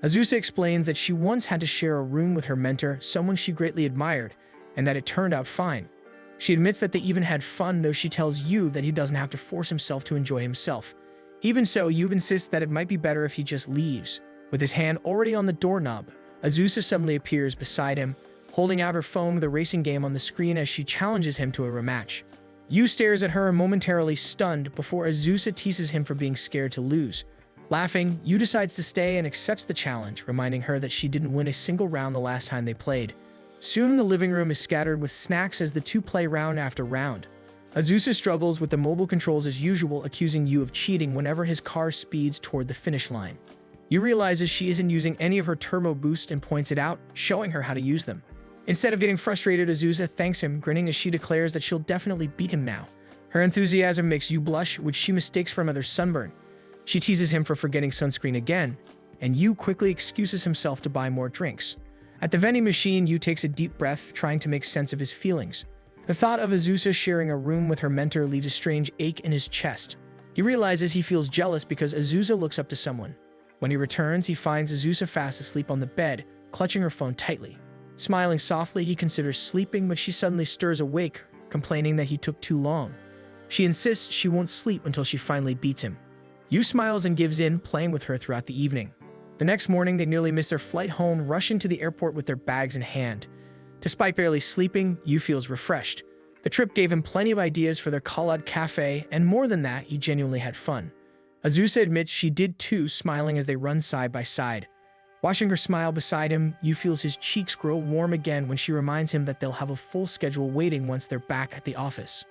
Azusa explains that she once had to share a room with her mentor, someone she greatly admired, and that it turned out fine. She admits that they even had fun, though she tells Yu that he doesn't have to force himself to enjoy himself. Even so, Yu insists that it might be better if he just leaves. With his hand already on the doorknob, Azusa suddenly appears beside him, holding out her phone with a racing game on the screen as she challenges him to a rematch. Yu stares at her momentarily stunned before Azusa teases him for being scared to lose. Laughing, Yu decides to stay and accepts the challenge, reminding her that she didn't win a single round the last time they played. Soon the living room is scattered with snacks as the two play round after round. Azusa struggles with the mobile controls as usual, accusing Yu of cheating whenever his car speeds toward the finish line. Yu realizes she isn't using any of her turbo boost and points it out, showing her how to use them. Instead of getting frustrated, Azusa thanks him, grinning as she declares that she'll definitely beat him now. Her enthusiasm makes Yu blush, which she mistakes for another sunburn. She teases him for forgetting sunscreen again, and Yu quickly excuses himself to buy more drinks. At the vending machine, Yu takes a deep breath, trying to make sense of his feelings. The thought of Azusa sharing a room with her mentor leaves a strange ache in his chest. He realizes he feels jealous because Azusa looks up to someone. When he returns, he finds Azusa fast asleep on the bed, clutching her phone tightly. Smiling softly, he considers sleeping, but she suddenly stirs awake, complaining that he took too long. She insists she won't sleep until she finally beats him. Yu smiles and gives in, playing with her throughout the evening. The next morning, they nearly miss their flight home, rushing to the airport with their bags in hand. Despite barely sleeping, Yu feels refreshed. The trip gave him plenty of ideas for their Khalad cafe, and more than that, he genuinely had fun. Azusa admits she did too, smiling as they run side by side. Watching her smile beside him, Yu feels his cheeks grow warm again when she reminds him that they'll have a full schedule waiting once they're back at the office.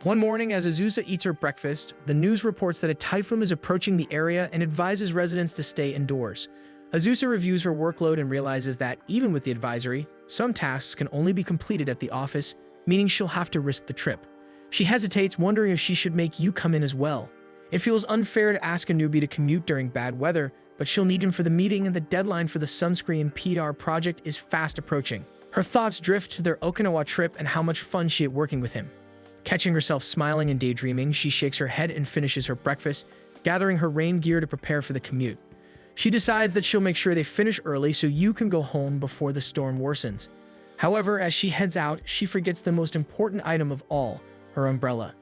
One morning, as Azusa eats her breakfast, the news reports that a typhoon is approaching the area and advises residents to stay indoors. Azusa reviews her workload and realizes that, even with the advisory, some tasks can only be completed at the office, meaning she'll have to risk the trip. She hesitates, wondering if she should make Yu come in as well. It feels unfair to ask a newbie to commute during bad weather, but she'll need him for the meeting, and the deadline for the sunscreen PR project is fast approaching. Her thoughts drift to their Okinawa trip and how much fun she had working with him. Catching herself smiling and daydreaming, she shakes her head and finishes her breakfast, gathering her rain gear to prepare for the commute. She decides that she'll make sure they finish early so Yu can go home before the storm worsens. However, as she heads out, she forgets the most important item of all, her umbrella.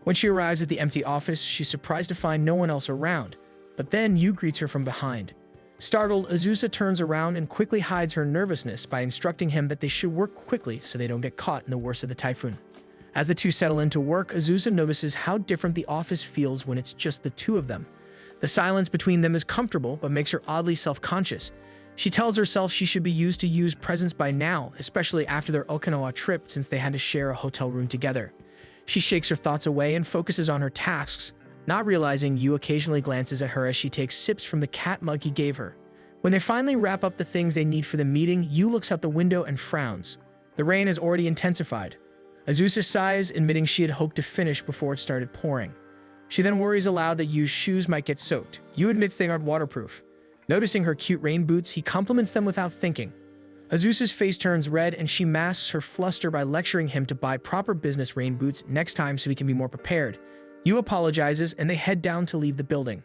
When she arrives at the empty office, she's surprised to find no one else around, but then Yu greets her from behind. Startled, Azusa turns around and quickly hides her nervousness by instructing him that they should work quickly so they don't get caught in the worst of the typhoon. As the two settle into work, Azusa notices how different the office feels when it's just the two of them. The silence between them is comfortable, but makes her oddly self-conscious. She tells herself she should be used to Yu's presence by now, especially after their Okinawa trip since they had to share a hotel room together. She shakes her thoughts away and focuses on her tasks, not realizing Yu occasionally glances at her as she takes sips from the cat mug he gave her. When they finally wrap up the things they need for the meeting, Yu looks out the window and frowns. The rain has already intensified. Azusa sighs, admitting she had hoped to finish before it started pouring. She then worries aloud that Yu's shoes might get soaked. Yu admits they aren't waterproof. Noticing her cute rain boots, he compliments them without thinking. Azusa's face turns red and she masks her fluster by lecturing him to buy proper business rain boots next time so he can be more prepared. Yu apologizes and they head down to leave the building.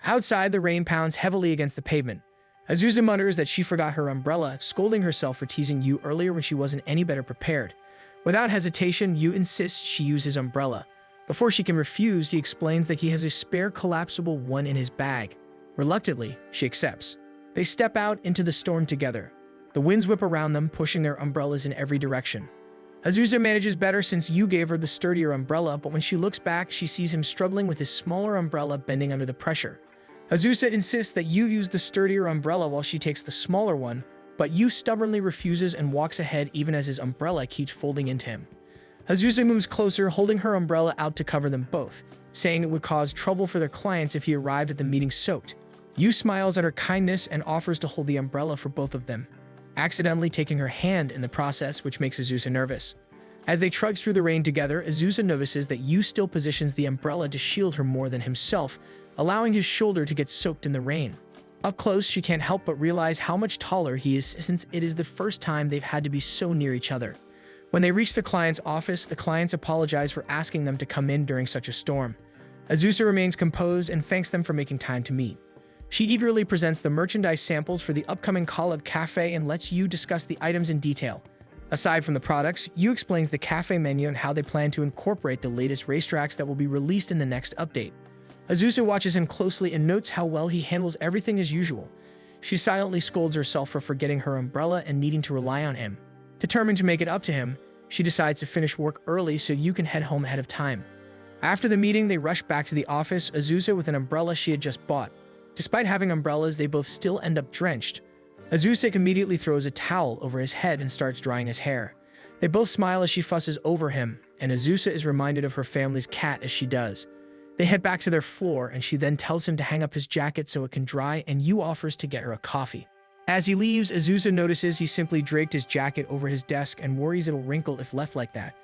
Outside, the rain pounds heavily against the pavement. Azusa mutters that she forgot her umbrella, scolding herself for teasing Yu earlier when she wasn't any better prepared. Without hesitation, Yu insists she use his umbrella. Before she can refuse, he explains that he has a spare collapsible one in his bag. Reluctantly, she accepts. They step out into the storm together. The winds whip around them, pushing their umbrellas in every direction. Azusa manages better since Yu gave her the sturdier umbrella, but when she looks back, she sees him struggling with his smaller umbrella bending under the pressure. Azusa insists that Yu use the sturdier umbrella while she takes the smaller one, but Yu stubbornly refuses and walks ahead even as his umbrella keeps folding into him. Azusa moves closer, holding her umbrella out to cover them both, saying it would cause trouble for their clients if he arrived at the meeting soaked. Yu smiles at her kindness and offers to hold the umbrella for both of them, accidentally taking her hand in the process, which makes Azusa nervous. As they trudge through the rain together, Azusa notices that Yu still positions the umbrella to shield her more than himself, allowing his shoulder to get soaked in the rain. Up close, she can't help but realize how much taller he is since it is the first time they've had to be so near each other. When they reach the client's office, the clients apologize for asking them to come in during such a storm. Azusa remains composed and thanks them for making time to meet. She eagerly presents the merchandise samples for the upcoming Khalad Cafe and lets Yu discuss the items in detail. Aside from the products, Yu explains the cafe menu and how they plan to incorporate the latest racetracks that will be released in the next update. Azusa watches him closely and notes how well he handles everything as usual. She silently scolds herself for forgetting her umbrella and needing to rely on him. Determined to make it up to him, she decides to finish work early so Yu can head home ahead of time. After the meeting, they rush back to the office, Azusa with an umbrella she had just bought. Despite having umbrellas, they both still end up drenched. Azusa immediately throws a towel over his head and starts drying his hair. They both smile as she fusses over him, and Azusa is reminded of her family's cat as she does. They head back to their floor, and she then tells him to hang up his jacket so it can dry, and Yu offers to get her a coffee. As he leaves, Azusa notices he simply draped his jacket over his desk and worries it'll wrinkle if left like that.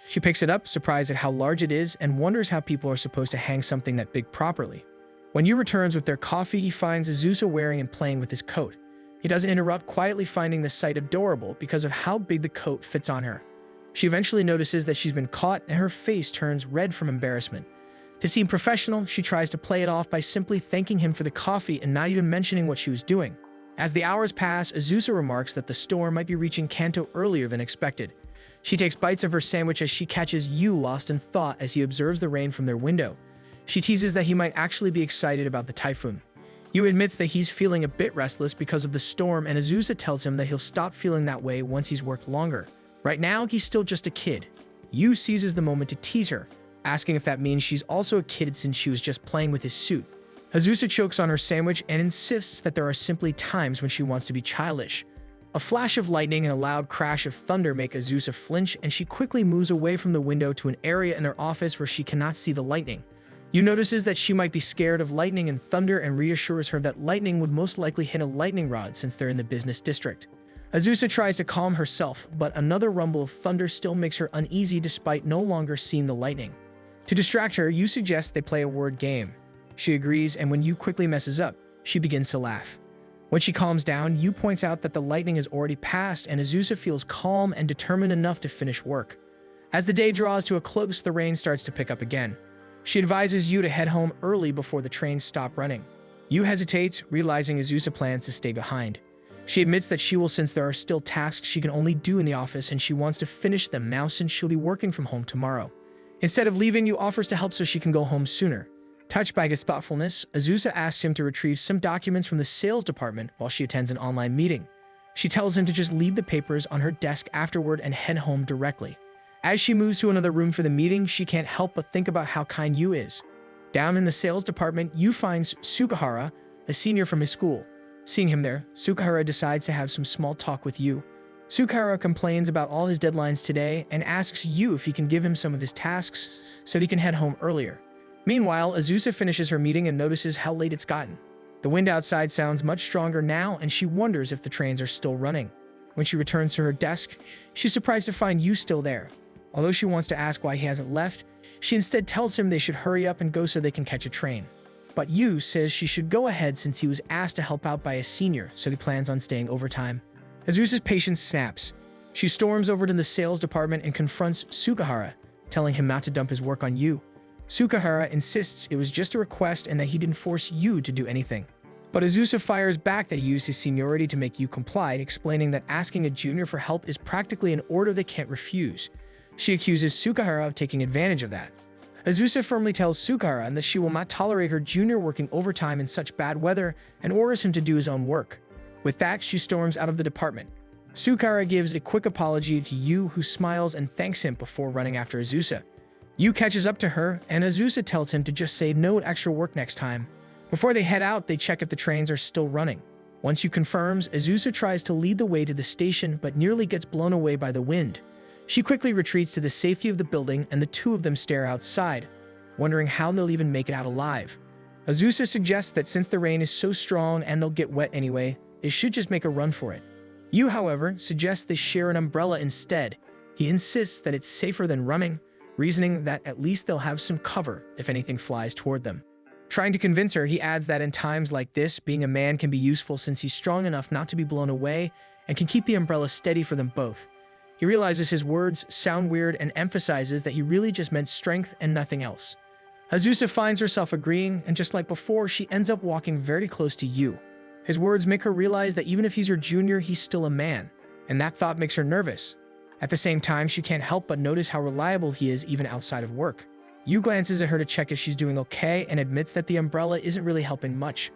She picks it up, surprised at how large it is, and wonders how people are supposed to hang something that big properly. When Yu returns with their coffee, he finds Azusa wearing and playing with his coat. He doesn't interrupt, quietly finding the sight adorable because of how big the coat fits on her. She eventually notices that she's been caught, and her face turns red from embarrassment. To seem professional, she tries to play it off by simply thanking him for the coffee and not even mentioning what she was doing. As the hours pass, Azusa remarks that the storm might be reaching Kanto earlier than expected. She takes bites of her sandwich as she catches Yu lost in thought as he observes the rain from their window. She teases that he might actually be excited about the typhoon. Yu admits that he's feeling a bit restless because of the storm, and Azusa tells him that he'll stop feeling that way once he's worked longer. Right now, he's still just a kid. Yu seizes the moment to tease her, asking if that means she's also a kid since she was just playing with his suit. Azusa chokes on her sandwich and insists that there are simply times when she wants to be childish. A flash of lightning and a loud crash of thunder make Azusa flinch, and she quickly moves away from the window to an area in her office where she cannot see the lightning. Yu notices that she might be scared of lightning and thunder and reassures her that lightning would most likely hit a lightning rod since they're in the business district. Azusa tries to calm herself, but another rumble of thunder still makes her uneasy despite no longer seeing the lightning. To distract her, Yu suggests they play a word game. She agrees, and when Yu quickly messes up, she begins to laugh. When she calms down, Yu points out that the lightning has already passed, and Azusa feels calm and determined enough to finish work. As the day draws to a close, the rain starts to pick up again. She advises Yu to head home early before the trains stop running. Yu hesitates, realizing Azusa plans to stay behind. She admits that she will since there are still tasks she can only do in the office, and she wants to finish them now since she'll be working from home tomorrow. Instead of leaving, Yu offers to help so she can go home sooner. Touched by his thoughtfulness, Azusa asks him to retrieve some documents from the sales department while she attends an online meeting. She tells him to just leave the papers on her desk afterward and head home directly. As she moves to another room for the meeting, she can't help but think about how kind Yu is. Down in the sales department, Yu finds Sukahara, a senior from his school. Seeing him there, Sukahara decides to have some small talk with Yu. Sukahara complains about all his deadlines today and asks Yu if he can give him some of his tasks so he can head home earlier. Meanwhile, Azusa finishes her meeting and notices how late it's gotten. The wind outside sounds much stronger now, and she wonders if the trains are still running. When she returns to her desk, she's surprised to find Yu still there. Although she wants to ask why he hasn't left, she instead tells him they should hurry up and go so they can catch a train. But Yu says she should go ahead since he was asked to help out by a senior, so he plans on staying overtime. Azusa's patience snaps. She storms over to the sales department and confronts Sukahara, telling him not to dump his work on Yu. Sukahara insists it was just a request and that he didn't force Yu to do anything. But Azusa fires back that he used his seniority to make Yu comply, explaining that asking a junior for help is practically an order they can't refuse. She accuses Sukahara of taking advantage of that. Azusa firmly tells Sukahara that she will not tolerate her junior working overtime in such bad weather and orders him to do his own work. With that, she storms out of the department. Sukahara gives a quick apology to Yu, who smiles and thanks him before running after Azusa. Yu catches up to her, and Azusa tells him to just say no to extra work next time. Before they head out, they check if the trains are still running. Once Yu confirms, Azusa tries to lead the way to the station but nearly gets blown away by the wind. She quickly retreats to the safety of the building, and the two of them stare outside, wondering how they'll even make it out alive. Azusa suggests that since the rain is so strong and they'll get wet anyway, they should just make a run for it. Yu, however, suggests they share an umbrella instead. He insists that it's safer than running, reasoning that at least they'll have some cover if anything flies toward them. Trying to convince her, he adds that in times like this, being a man can be useful since he's strong enough not to be blown away and can keep the umbrella steady for them both. He realizes his words sound weird and emphasizes that he really just meant strength and nothing else. Azusa finds herself agreeing, and just like before, she ends up walking very close to Yu. His words make her realize that even if he's her junior, he's still a man, and that thought makes her nervous. At the same time, she can't help but notice how reliable he is even outside of work. Yu glances at her to check if she's doing okay and admits that the umbrella isn't really helping much.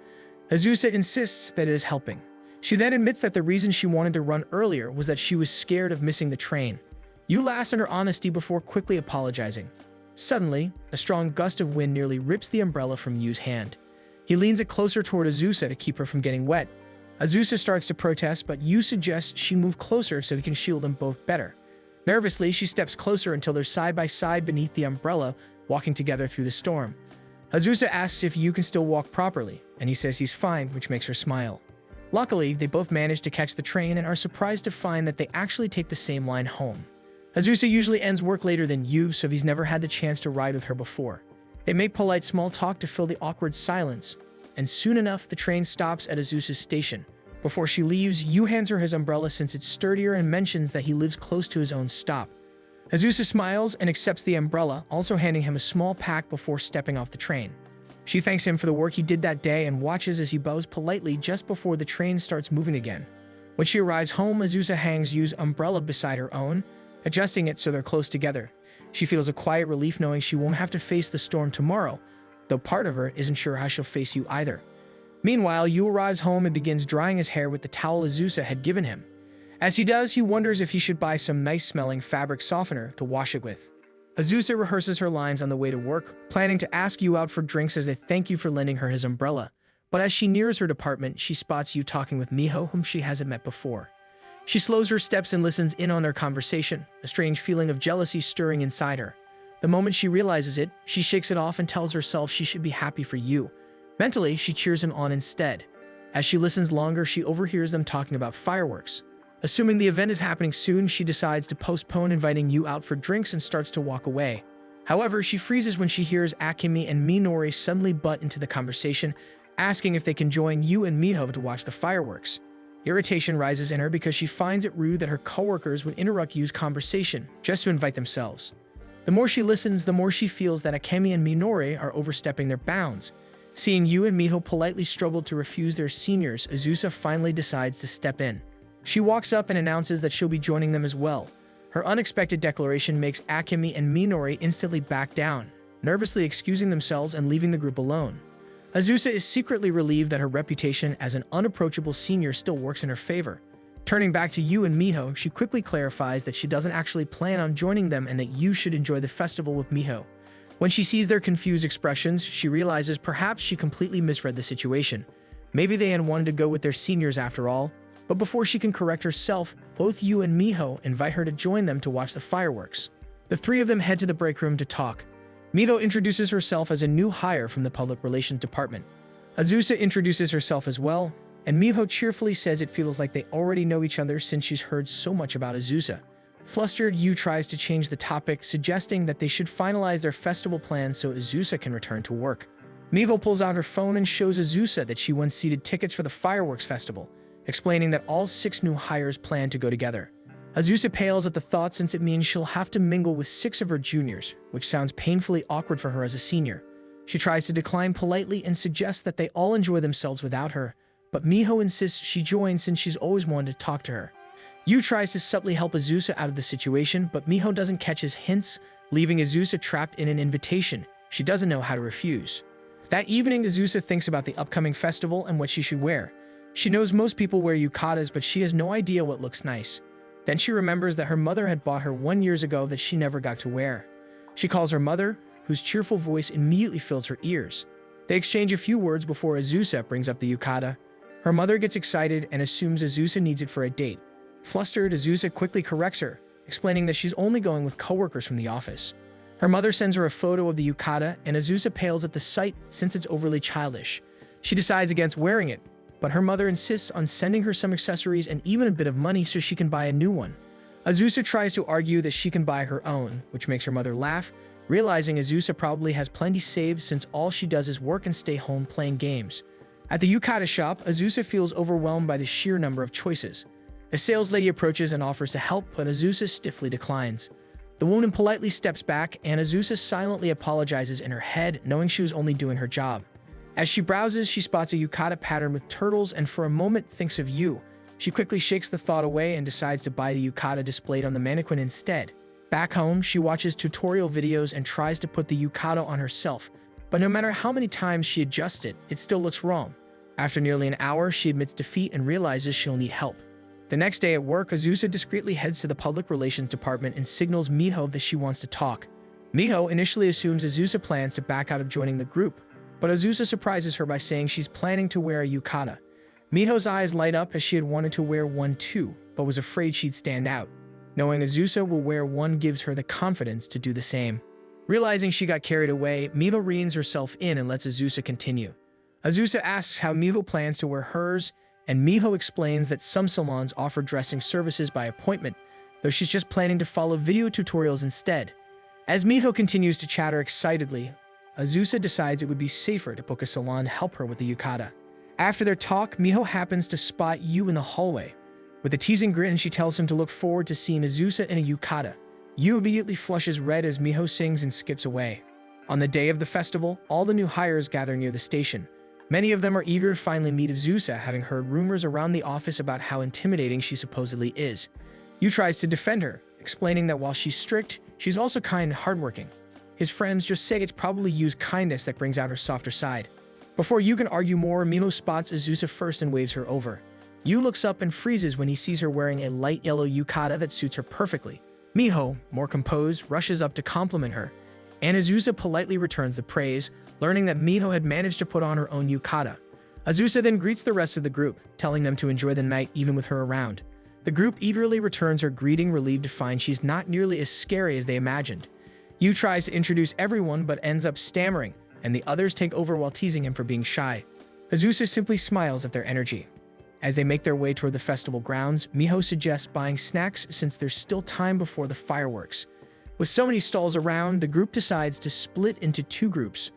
Azusa insists that it is helping. She then admits that the reason she wanted to run earlier was that she was scared of missing the train. Yu laughs at her honesty before quickly apologizing. Suddenly, a strong gust of wind nearly rips the umbrella from Yu's hand. He leans it closer toward Azusa to keep her from getting wet. Azusa starts to protest, but Yu suggests she move closer so he can shield them both better. Nervously, she steps closer until they're side by side beneath the umbrella, walking together through the storm. Azusa asks if Yu can still walk properly, and he says he's fine, which makes her smile. Luckily, they both manage to catch the train and are surprised to find that they actually take the same line home. Azusa usually ends work later than Yu, so he's never had the chance to ride with her before. They make polite small talk to fill the awkward silence, and soon enough, the train stops at Azusa's station. Before she leaves, Yu hands her his umbrella since it's sturdier and mentions that he lives close to his own stop. Azusa smiles and accepts the umbrella, also handing him a small pack before stepping off the train. She thanks him for the work he did that day and watches as he bows politely just before the train starts moving again. When she arrives home, Azusa hangs Yu's umbrella beside her own, adjusting it so they're close together. She feels a quiet relief knowing she won't have to face the storm tomorrow, though part of her isn't sure how she'll face Yu either. Meanwhile, Yu arrives home and begins drying his hair with the towel Azusa had given him. As he does, he wonders if he should buy some nice-smelling fabric softener to wash it with. Azusa rehearses her lines on the way to work, planning to ask Yu out for drinks as a thank you for lending her his umbrella. But as she nears her department, she spots Yu talking with Miho, whom she hasn't met before. She slows her steps and listens in on their conversation, a strange feeling of jealousy stirring inside her. The moment she realizes it, she shakes it off and tells herself she should be happy for Yu. Mentally, she cheers him on instead. As she listens longer, she overhears them talking about fireworks. Assuming the event is happening soon, she decides to postpone inviting Yu out for drinks and starts to walk away. However, she freezes when she hears Akemi and Minori suddenly butt into the conversation, asking if they can join Yu and Miho to watch the fireworks. Irritation rises in her because she finds it rude that her coworkers would interrupt Yu's conversation just to invite themselves. The more she listens, the more she feels that Akemi and Minori are overstepping their bounds. Seeing Yu and Miho politely struggle to refuse their seniors, Azusa finally decides to step in. She walks up and announces that she'll be joining them as well. Her unexpected declaration makes Akemi and Minori instantly back down, nervously excusing themselves and leaving the group alone. Azusa is secretly relieved that her reputation as an unapproachable senior still works in her favor. Turning back to Yu and Miho, she quickly clarifies that she doesn't actually plan on joining them and that Yu should enjoy the festival with Miho. When she sees their confused expressions, she realizes perhaps she completely misread the situation. Maybe they had wanted to go with their seniors after all. But before she can correct herself, both Yu and Miho invite her to join them to watch the fireworks. The three of them head to the break room to talk. Miho introduces herself as a new hire from the Public Relations Department. Azusa introduces herself as well, and Miho cheerfully says it feels like they already know each other since she's heard so much about Azusa. Flustered, Yu tries to change the topic, suggesting that they should finalize their festival plans so Azusa can return to work. Miho pulls out her phone and shows Azusa that she won seated tickets for the fireworks festival, explaining that all 6 new hires plan to go together. Azusa pales at the thought since it means she'll have to mingle with 6 of her juniors, which sounds painfully awkward for her as a senior. She tries to decline politely and suggests that they all enjoy themselves without her, but Miho insists she join since she's always wanted to talk to her. Yu tries to subtly help Azusa out of the situation, but Miho doesn't catch his hints, leaving Azusa trapped in an invitation she doesn't know how to refuse. That evening, Azusa thinks about the upcoming festival and what she should wear. She knows most people wear yukatas, but she has no idea what looks nice. Then she remembers that her mother had bought her 1 year ago that she never got to wear. She calls her mother, whose cheerful voice immediately fills her ears. They exchange a few words before Azusa brings up the yukata. Her mother gets excited and assumes Azusa needs it for a date. Flustered, Azusa quickly corrects her, explaining that she's only going with coworkers from the office. Her mother sends her a photo of the yukata, and Azusa pales at the sight since it's overly childish. She decides against wearing it, but her mother insists on sending her some accessories and even a bit of money so she can buy a new one. Azusa tries to argue that she can buy her own, which makes her mother laugh, realizing Azusa probably has plenty saved since all she does is work and stay home playing games. At the yukata shop, Azusa feels overwhelmed by the sheer number of choices. A sales lady approaches and offers to help, but Azusa stiffly declines. The woman politely steps back, and Azusa silently apologizes in her head, knowing she was only doing her job. As she browses, she spots a yukata pattern with turtles and for a moment thinks of Yu. She quickly shakes the thought away and decides to buy the yukata displayed on the mannequin instead. Back home, she watches tutorial videos and tries to put the yukata on herself, but no matter how many times she adjusts it, it still looks wrong. After nearly an hour, she admits defeat and realizes she'll need help. The next day at work, Azusa discreetly heads to the Public Relations Department and signals Miho that she wants to talk. Miho initially assumes Azusa plans to back out of joining the group, but Azusa surprises her by saying she's planning to wear a yukata. Miho's eyes light up as she had wanted to wear one too, but was afraid she'd stand out. Knowing Azusa will wear one gives her the confidence to do the same. Realizing she got carried away, Miho reins herself in and lets Azusa continue. Azusa asks how Miho plans to wear hers, and Miho explains that some salons offer dressing services by appointment, though she's just planning to follow video tutorials instead. As Miho continues to chatter excitedly, Azusa decides it would be safer to book a salon to help her with the yukata. After their talk, Miho happens to spot Yu in the hallway. With a teasing grin, she tells him to look forward to seeing Azusa in a yukata. Yu immediately flushes red as Miho sings and skips away. On the day of the festival, all the new hires gather near the station. Many of them are eager to finally meet Azusa, having heard rumors around the office about how intimidating she supposedly is. Yu tries to defend her, explaining that while she's strict, she's also kind and hardworking. His friends just say it's probably Yu's kindness that brings out her softer side. Before Yu can argue more, Miho spots Azusa first and waves her over. Yu looks up and freezes when he sees her wearing a light yellow yukata that suits her perfectly. Miho, more composed, rushes up to compliment her, and Azusa politely returns the praise, learning that Miho had managed to put on her own yukata. Azusa then greets the rest of the group, telling them to enjoy the night even with her around. The group eagerly returns her greeting, relieved to find she's not nearly as scary as they imagined. Yu tries to introduce everyone but ends up stammering, and the others take over while teasing him for being shy. Azusa simply smiles at their energy. As they make their way toward the festival grounds, Miho suggests buying snacks since there's still time before the fireworks. With so many stalls around, the group decides to split into two groups.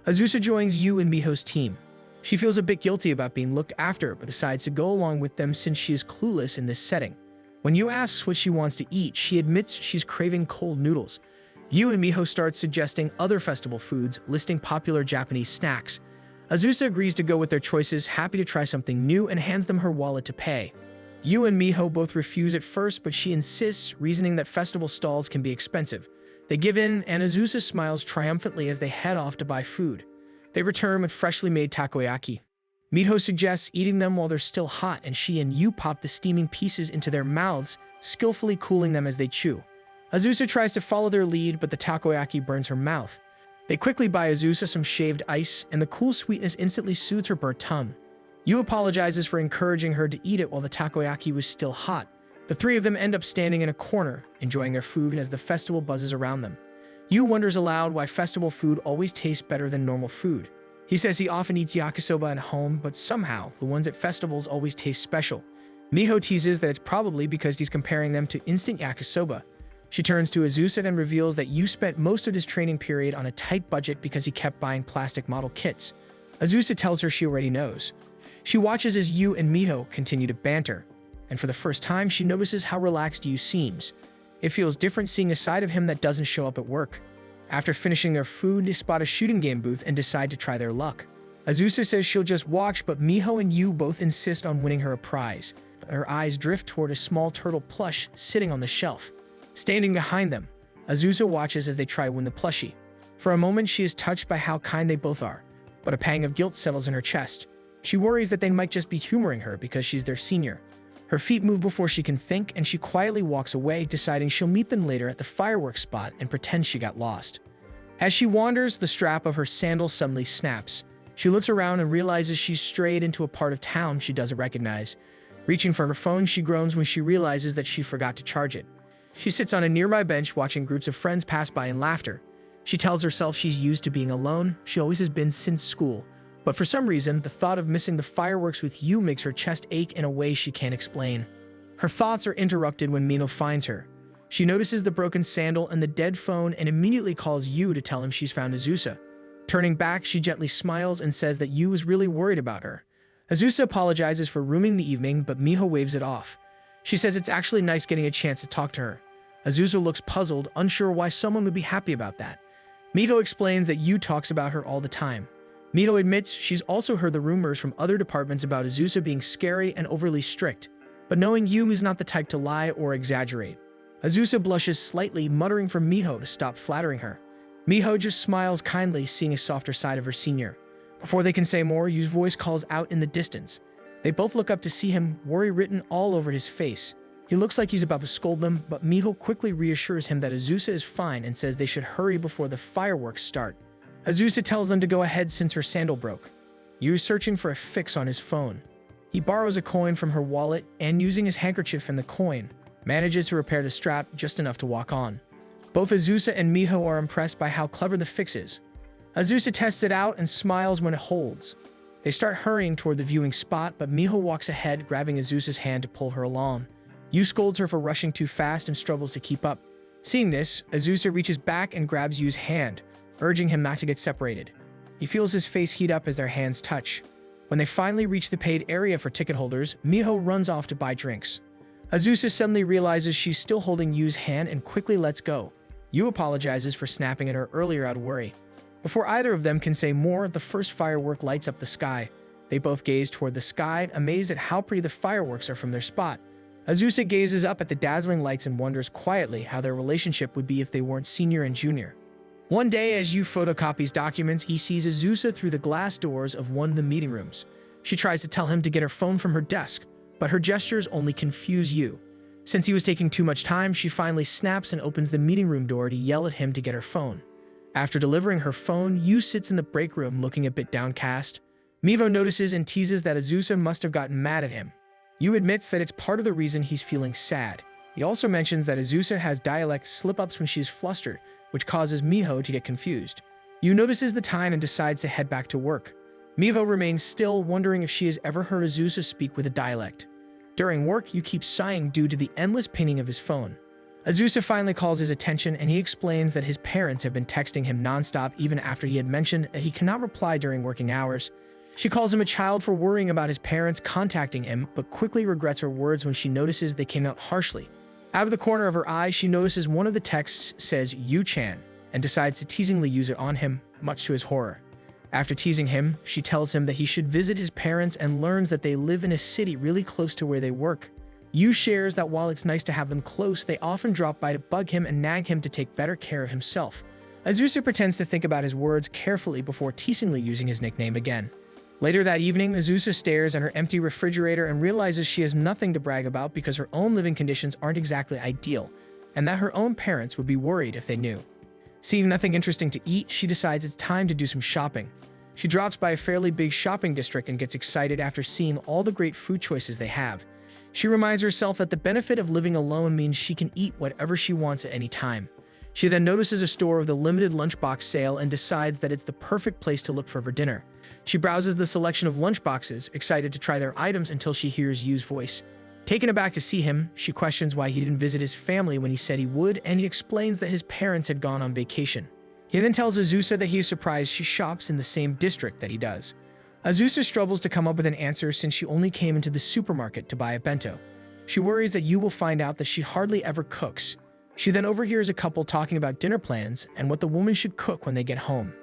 Azusa joins Yu and Miho's team. She feels a bit guilty about being looked after, but decides to go along with them since she is clueless in this setting. When Yu asks what she wants to eat, she admits she's craving cold noodles. Yu and Miho start suggesting other festival foods, listing popular Japanese snacks. Azusa agrees to go with their choices, happy to try something new, and hands them her wallet to pay. Yu and Miho both refuse at first, but she insists, reasoning that festival stalls can be expensive. They give in, and Azusa smiles triumphantly as they head off to buy food. They return with freshly made takoyaki. Miho suggests eating them while they're still hot, and she and Yu pop the steaming pieces into their mouths, skillfully cooling them as they chew. Azusa tries to follow their lead, but the takoyaki burns her mouth. They quickly buy Azusa some shaved ice, and the cool sweetness instantly soothes her burnt tongue. Yu apologizes for encouraging her to eat it while the takoyaki was still hot. The three of them end up standing in a corner, enjoying their food as the festival buzzes around them. Yu wonders aloud why festival food always tastes better than normal food. He says he often eats yakisoba at home, but somehow the ones at festivals always taste special. Miho teases that it's probably because he's comparing them to instant yakisoba. She turns to Azusa and reveals that Yu spent most of his training period on a tight budget because he kept buying plastic model kits. Azusa tells her she already knows. She watches as Yu and Miho continue to banter, and for the first time she notices how relaxed Yu seems. It feels different seeing a side of him that doesn't show up at work. After finishing their food, they spot a shooting game booth and decide to try their luck. Azusa says she'll just watch, but Miho and Yu both insist on winning her a prize. Her eyes drift toward a small turtle plush sitting on the shelf. Standing behind them, Azusa watches as they try to win the plushie. For a moment, she is touched by how kind they both are, but a pang of guilt settles in her chest. She worries that they might just be humoring her because she's their senior. Her feet move before she can think, and she quietly walks away, deciding she'll meet them later at the fireworks spot and pretend she got lost. As she wanders, the strap of her sandal suddenly snaps. She looks around and realizes she's strayed into a part of town she doesn't recognize. Reaching for her phone, she groans when she realizes that she forgot to charge it. She sits on a nearby bench watching groups of friends pass by in laughter. She tells herself she's used to being alone. She always has been since school. But for some reason, the thought of missing the fireworks with Yu makes her chest ache in a way she can't explain. Her thoughts are interrupted when Miho finds her. She notices the broken sandal and the dead phone and immediately calls Yu to tell him she's found Azusa. Turning back, she gently smiles and says that Yu is really worried about her. Azusa apologizes for ruining the evening, but Miho waves it off. She says it's actually nice getting a chance to talk to her. Azusa looks puzzled, unsure why someone would be happy about that. Miho explains that Yu talks about her all the time. Miho admits she's also heard the rumors from other departments about Azusa being scary and overly strict, but knowing Yu is not the type to lie or exaggerate. Azusa blushes slightly, muttering for Miho to stop flattering her. Miho just smiles kindly, seeing a softer side of her senior. Before they can say more, Yu's voice calls out in the distance. They both look up to see him, worry written all over his face. He looks like he's about to scold them, but Miho quickly reassures him that Azusa is fine and says they should hurry before the fireworks start. Azusa tells them to go ahead since her sandal broke. Yu is searching for a fix on his phone. He borrows a coin from her wallet and, using his handkerchief and the coin, manages to repair the strap just enough to walk on. Both Azusa and Miho are impressed by how clever the fix is. Azusa tests it out and smiles when it holds. They start hurrying toward the viewing spot, but Miho walks ahead, grabbing Azusa's hand to pull her along. Yu scolds her for rushing too fast and struggles to keep up. Seeing this, Azusa reaches back and grabs Yu's hand, urging him not to get separated. He feels his face heat up as their hands touch. When they finally reach the paid area for ticket holders, Miho runs off to buy drinks. Azusa suddenly realizes she's still holding Yu's hand and quickly lets go. Yu apologizes for snapping at her earlier out of worry. Before either of them can say more, the first firework lights up the sky. They both gaze toward the sky, amazed at how pretty the fireworks are from their spot. Azusa gazes up at the dazzling lights and wonders quietly how their relationship would be if they weren't senior and junior. One day, as Yu photocopies documents, he sees Azusa through the glass doors of one of the meeting rooms. She tries to tell him to get her phone from her desk, but her gestures only confuse Yu. Since he was taking too much time, she finally snaps and opens the meeting room door to yell at him to get her phone. After delivering her phone, Yu sits in the break room looking a bit downcast. Mivo notices and teases that Azusa must have gotten mad at him. Yu admits that it's part of the reason he's feeling sad. He also mentions that Azusa has dialect slip-ups when she's flustered, which causes Miho to get confused. Yu notices the time and decides to head back to work. Mivo remains still, wondering if she has ever heard Azusa speak with a dialect. During work, Yu keeps sighing due to the endless pinging of his phone. Azusa finally calls his attention and he explains that his parents have been texting him nonstop even after he had mentioned that he cannot reply during working hours. She calls him a child for worrying about his parents contacting him, but quickly regrets her words when she notices they came out harshly. Out of the corner of her eye, she notices one of the texts says Yu-chan and decides to teasingly use it on him, much to his horror. After teasing him, she tells him that he should visit his parents and learns that they live in a city really close to where they work. Yu shares that while it's nice to have them close, they often drop by to bug him and nag him to take better care of himself. Azusa pretends to think about his words carefully before teasingly using his nickname again. Later that evening, Azusa stares at her empty refrigerator and realizes she has nothing to brag about because her own living conditions aren't exactly ideal, and that her own parents would be worried if they knew. Seeing nothing interesting to eat, she decides it's time to do some shopping. She drops by a fairly big shopping district and gets excited after seeing all the great food choices they have. She reminds herself that the benefit of living alone means she can eat whatever she wants at any time. She then notices a store with a limited lunchbox sale and decides that it's the perfect place to look for her dinner. She browses the selection of lunchboxes, excited to try their items until she hears Yu's voice. Taken aback to see him, she questions why he didn't visit his family when he said he would, and he explains that his parents had gone on vacation. He then tells Azusa that he is surprised she shops in the same district that he does. Azusa struggles to come up with an answer since she only came into the supermarket to buy a bento. She worries that Yu will find out that she hardly ever cooks. She then overhears a couple talking about dinner plans and what the woman should cook when they get home.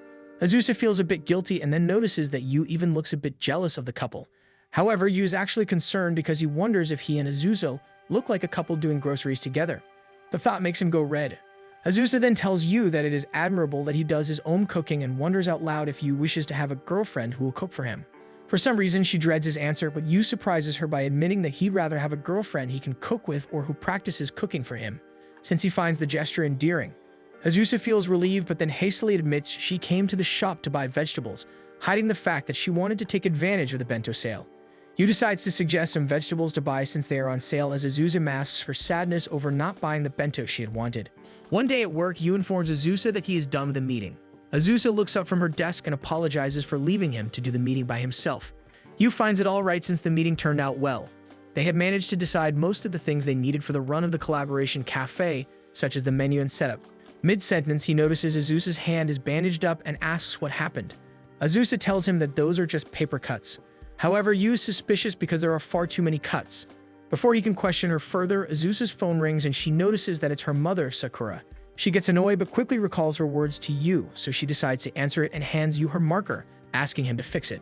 Azusa feels a bit guilty and then notices that Yu even looks a bit jealous of the couple. However, Yu is actually concerned because he wonders if he and Azusa look like a couple doing groceries together. The thought makes him go red. Azusa then tells Yu that it is admirable that he does his own cooking and wonders out loud if Yu wishes to have a girlfriend who will cook for him. For some reason, she dreads his answer, but Yu surprises her by admitting that he'd rather have a girlfriend he can cook with or who practices cooking for him, since he finds the gesture endearing. Azusa feels relieved but then hastily admits she came to the shop to buy vegetables, hiding the fact that she wanted to take advantage of the bento sale. Yu decides to suggest some vegetables to buy since they are on sale as Azusa masks her sadness over not buying the bento she had wanted. One day at work, Yu informs Azusa that he is done with the meeting. Azusa looks up from her desk and apologizes for leaving him to do the meeting by himself. Yu finds it all right since the meeting turned out well. They had managed to decide most of the things they needed for the run of the collaboration cafe, such as the menu and setup. Mid-sentence, he notices Azusa's hand is bandaged up and asks what happened. Azusa tells him that those are just paper cuts. However, Yu is suspicious because there are far too many cuts. Before he can question her further, Azusa's phone rings and she notices that it's her mother, Sakura. She gets annoyed but quickly recalls her words to Yu, so she decides to answer it and hands Yu her marker, asking him to fix it.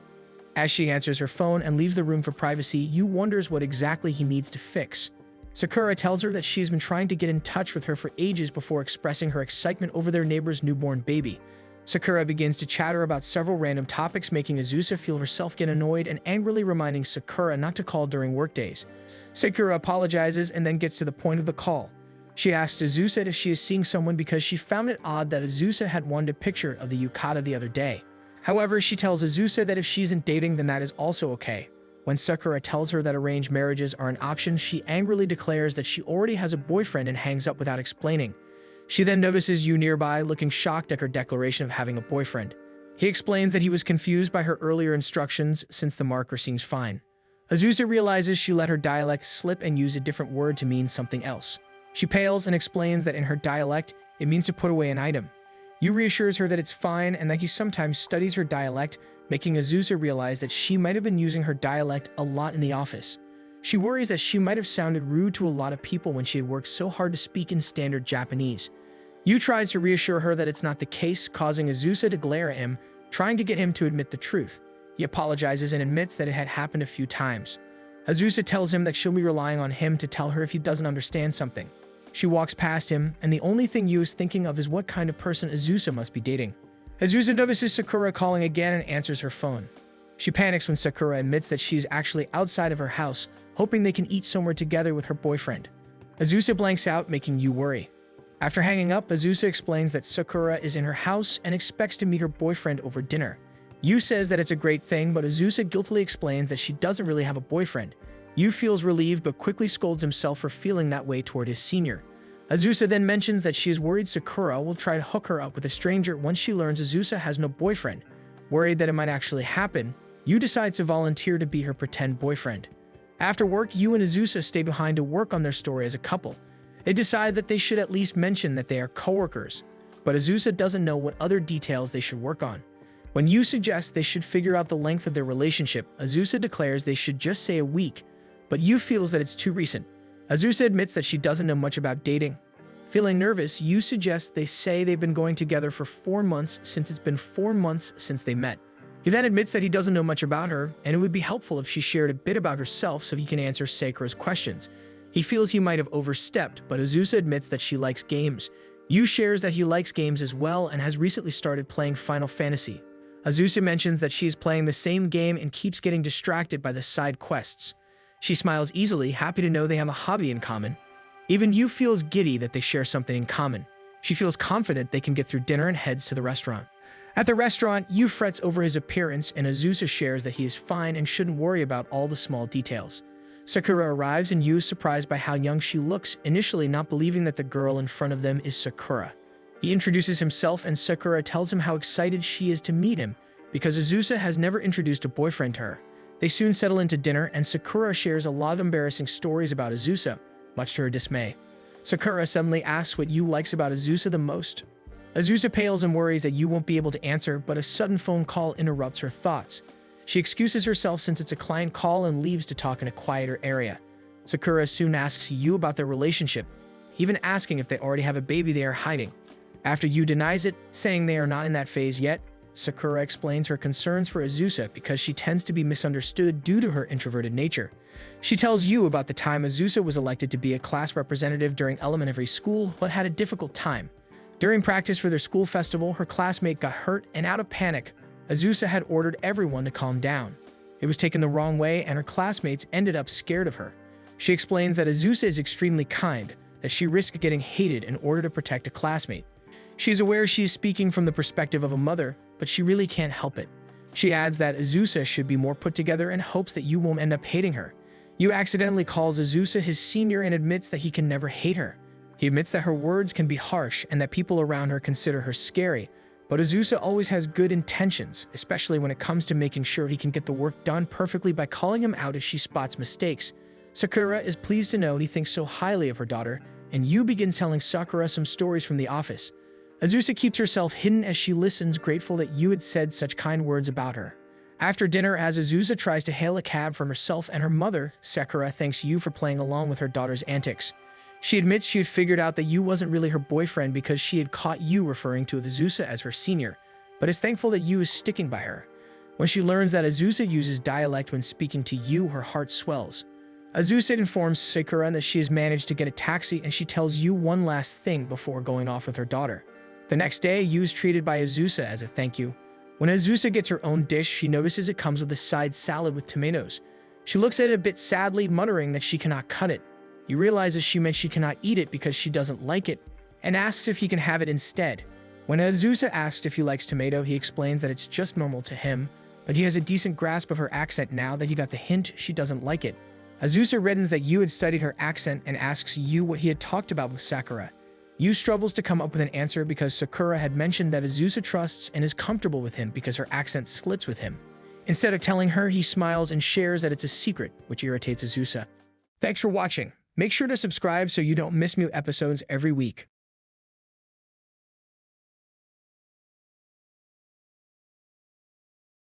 As she answers her phone and leaves the room for privacy, Yu wonders what exactly he needs to fix. Sakura tells her that she's been trying to get in touch with her for ages before expressing her excitement over their neighbor's newborn baby. Sakura begins to chatter about several random topics, making Azusa feel herself get annoyed and angrily reminding Sakura not to call during workdays. Sakura apologizes and then gets to the point of the call. She asks Azusa if she is seeing someone because she found it odd that Azusa had wanted a picture of the yukata the other day. However, she tells Azusa that if she isn't dating, then that is also okay. When Sakura tells her that arranged marriages are an option, she angrily declares that she already has a boyfriend and hangs up without explaining. She then notices Yu nearby, looking shocked at her declaration of having a boyfriend. He explains that he was confused by her earlier instructions since the marker seems fine. Azusa realizes she let her dialect slip and use a different word to mean something else. She pales and explains that in her dialect, it means to put away an item. Yu reassures her that it's fine and that he sometimes studies her dialect, making Azusa realize that she might have been using her dialect a lot in the office. She worries that she might have sounded rude to a lot of people when she had worked so hard to speak in standard Japanese. Yu tries to reassure her that it's not the case, causing Azusa to glare at him, trying to get him to admit the truth. He apologizes and admits that it had happened a few times. Azusa tells him that she'll be relying on him to tell her if he doesn't understand something. She walks past him, and the only thing Yu is thinking of is what kind of person Azusa must be dating. Azusa notices Sakura calling again and answers her phone. She panics when Sakura admits that she's actually outside of her house, hoping they can eat somewhere together with her boyfriend. Azusa blanks out, making Yu worry. After hanging up, Azusa explains that Sakura is in her house and expects to meet her boyfriend over dinner. Yu says that it's a great thing, but Azusa guiltily explains that she doesn't really have a boyfriend. Yu feels relieved but quickly scolds himself for feeling that way toward his senior. Azusa then mentions that she is worried Sakura will try to hook her up with a stranger once she learns Azusa has no boyfriend. Worried that it might actually happen, Yu decides to volunteer to be her pretend boyfriend. After work, Yu and Azusa stay behind to work on their story as a couple. They decide that they should at least mention that they are coworkers, but Azusa doesn't know what other details they should work on. When Yu suggests they should figure out the length of their relationship, Azusa declares they should just say a week, but Yu feels that it's too recent. Azusa admits that she doesn't know much about dating. Feeling nervous, Yu suggests they say they've been going together for 4 months since it's been 4 months since they met. He then admits that he doesn't know much about her, and it would be helpful if she shared a bit about herself so he can answer Sakura's questions. He feels he might have overstepped, but Azusa admits that she likes games. Yu shares that he likes games as well and has recently started playing Final Fantasy. Azusa mentions that she is playing the same game and keeps getting distracted by the side quests. She smiles easily, happy to know they have a hobby in common. Even Yu feels giddy that they share something in common. She feels confident they can get through dinner and heads to the restaurant. At the restaurant, Yu frets over his appearance and Azusa shares that he is fine and shouldn't worry about all the small details. Sakura arrives and Yu is surprised by how young she looks, initially not believing that the girl in front of them is Sakura. He introduces himself and Sakura tells him how excited she is to meet him because Azusa has never introduced a boyfriend to her. They soon settle into dinner and Sakura shares a lot of embarrassing stories about Azusa, much to her dismay. Sakura suddenly asks what Yu likes about Azusa the most. Azusa pales and worries that Yu won't be able to answer, but a sudden phone call interrupts her thoughts. She excuses herself since it's a client call and leaves to talk in a quieter area. Sakura soon asks Yu about their relationship, even asking if they already have a baby they are hiding. After Yu denies it, saying they are not in that phase yet, Sakura explains her concerns for Azusa because she tends to be misunderstood due to her introverted nature. She tells Yu about the time Azusa was elected to be a class representative during elementary school but had a difficult time. During practice for their school festival, her classmate got hurt and out of panic, Azusa had ordered everyone to calm down. It was taken the wrong way and her classmates ended up scared of her. She explains that Azusa is extremely kind, that she risked getting hated in order to protect a classmate. She's aware she is speaking from the perspective of a mother, but she really can't help it. She adds that Azusa should be more put together and hopes that Yu won't end up hating her. Yu accidentally calls Azusa his senior and admits that he can never hate her. He admits that her words can be harsh and that people around her consider her scary, but Azusa always has good intentions, especially when it comes to making sure he can get the work done perfectly by calling him out if she spots mistakes. Sakura is pleased to know he thinks so highly of her daughter, and Yu begins telling Sakura some stories from the office. Azusa keeps herself hidden as she listens, grateful that Yu had said such kind words about her. After dinner, as Azusa tries to hail a cab from herself and her mother, Sakura thanks Yu for playing along with her daughter's antics. She admits she had figured out that Yu wasn't really her boyfriend because she had caught Yu referring to Azusa as her senior, but is thankful that Yu is sticking by her. When she learns that Azusa uses dialect when speaking to Yu, her heart swells. Azusa informs Sakura that she has managed to get a taxi and she tells Yu one last thing before going off with her daughter. The next day, Yu is treated by Azusa as a thank you. When Azusa gets her own dish, she notices it comes with a side salad with tomatoes. She looks at it a bit sadly, muttering that she cannot cut it. He realizes she meant she cannot eat it because she doesn't like it, and asks if he can have it instead. When Azusa asks if he likes tomato, he explains that it's just normal to him, but he has a decent grasp of her accent now that he got the hint she doesn't like it. Azusa reddens that Yu had studied her accent and asks Yu what he had talked about with Sakura. Yu struggles to come up with an answer because Sakura had mentioned that Azusa trusts and is comfortable with him because her accent slits with him. Instead of telling her, he smiles and shares that it's a secret, which irritates Azusa. Thanks for watching. Make sure to subscribe so you don't miss new episodes every week.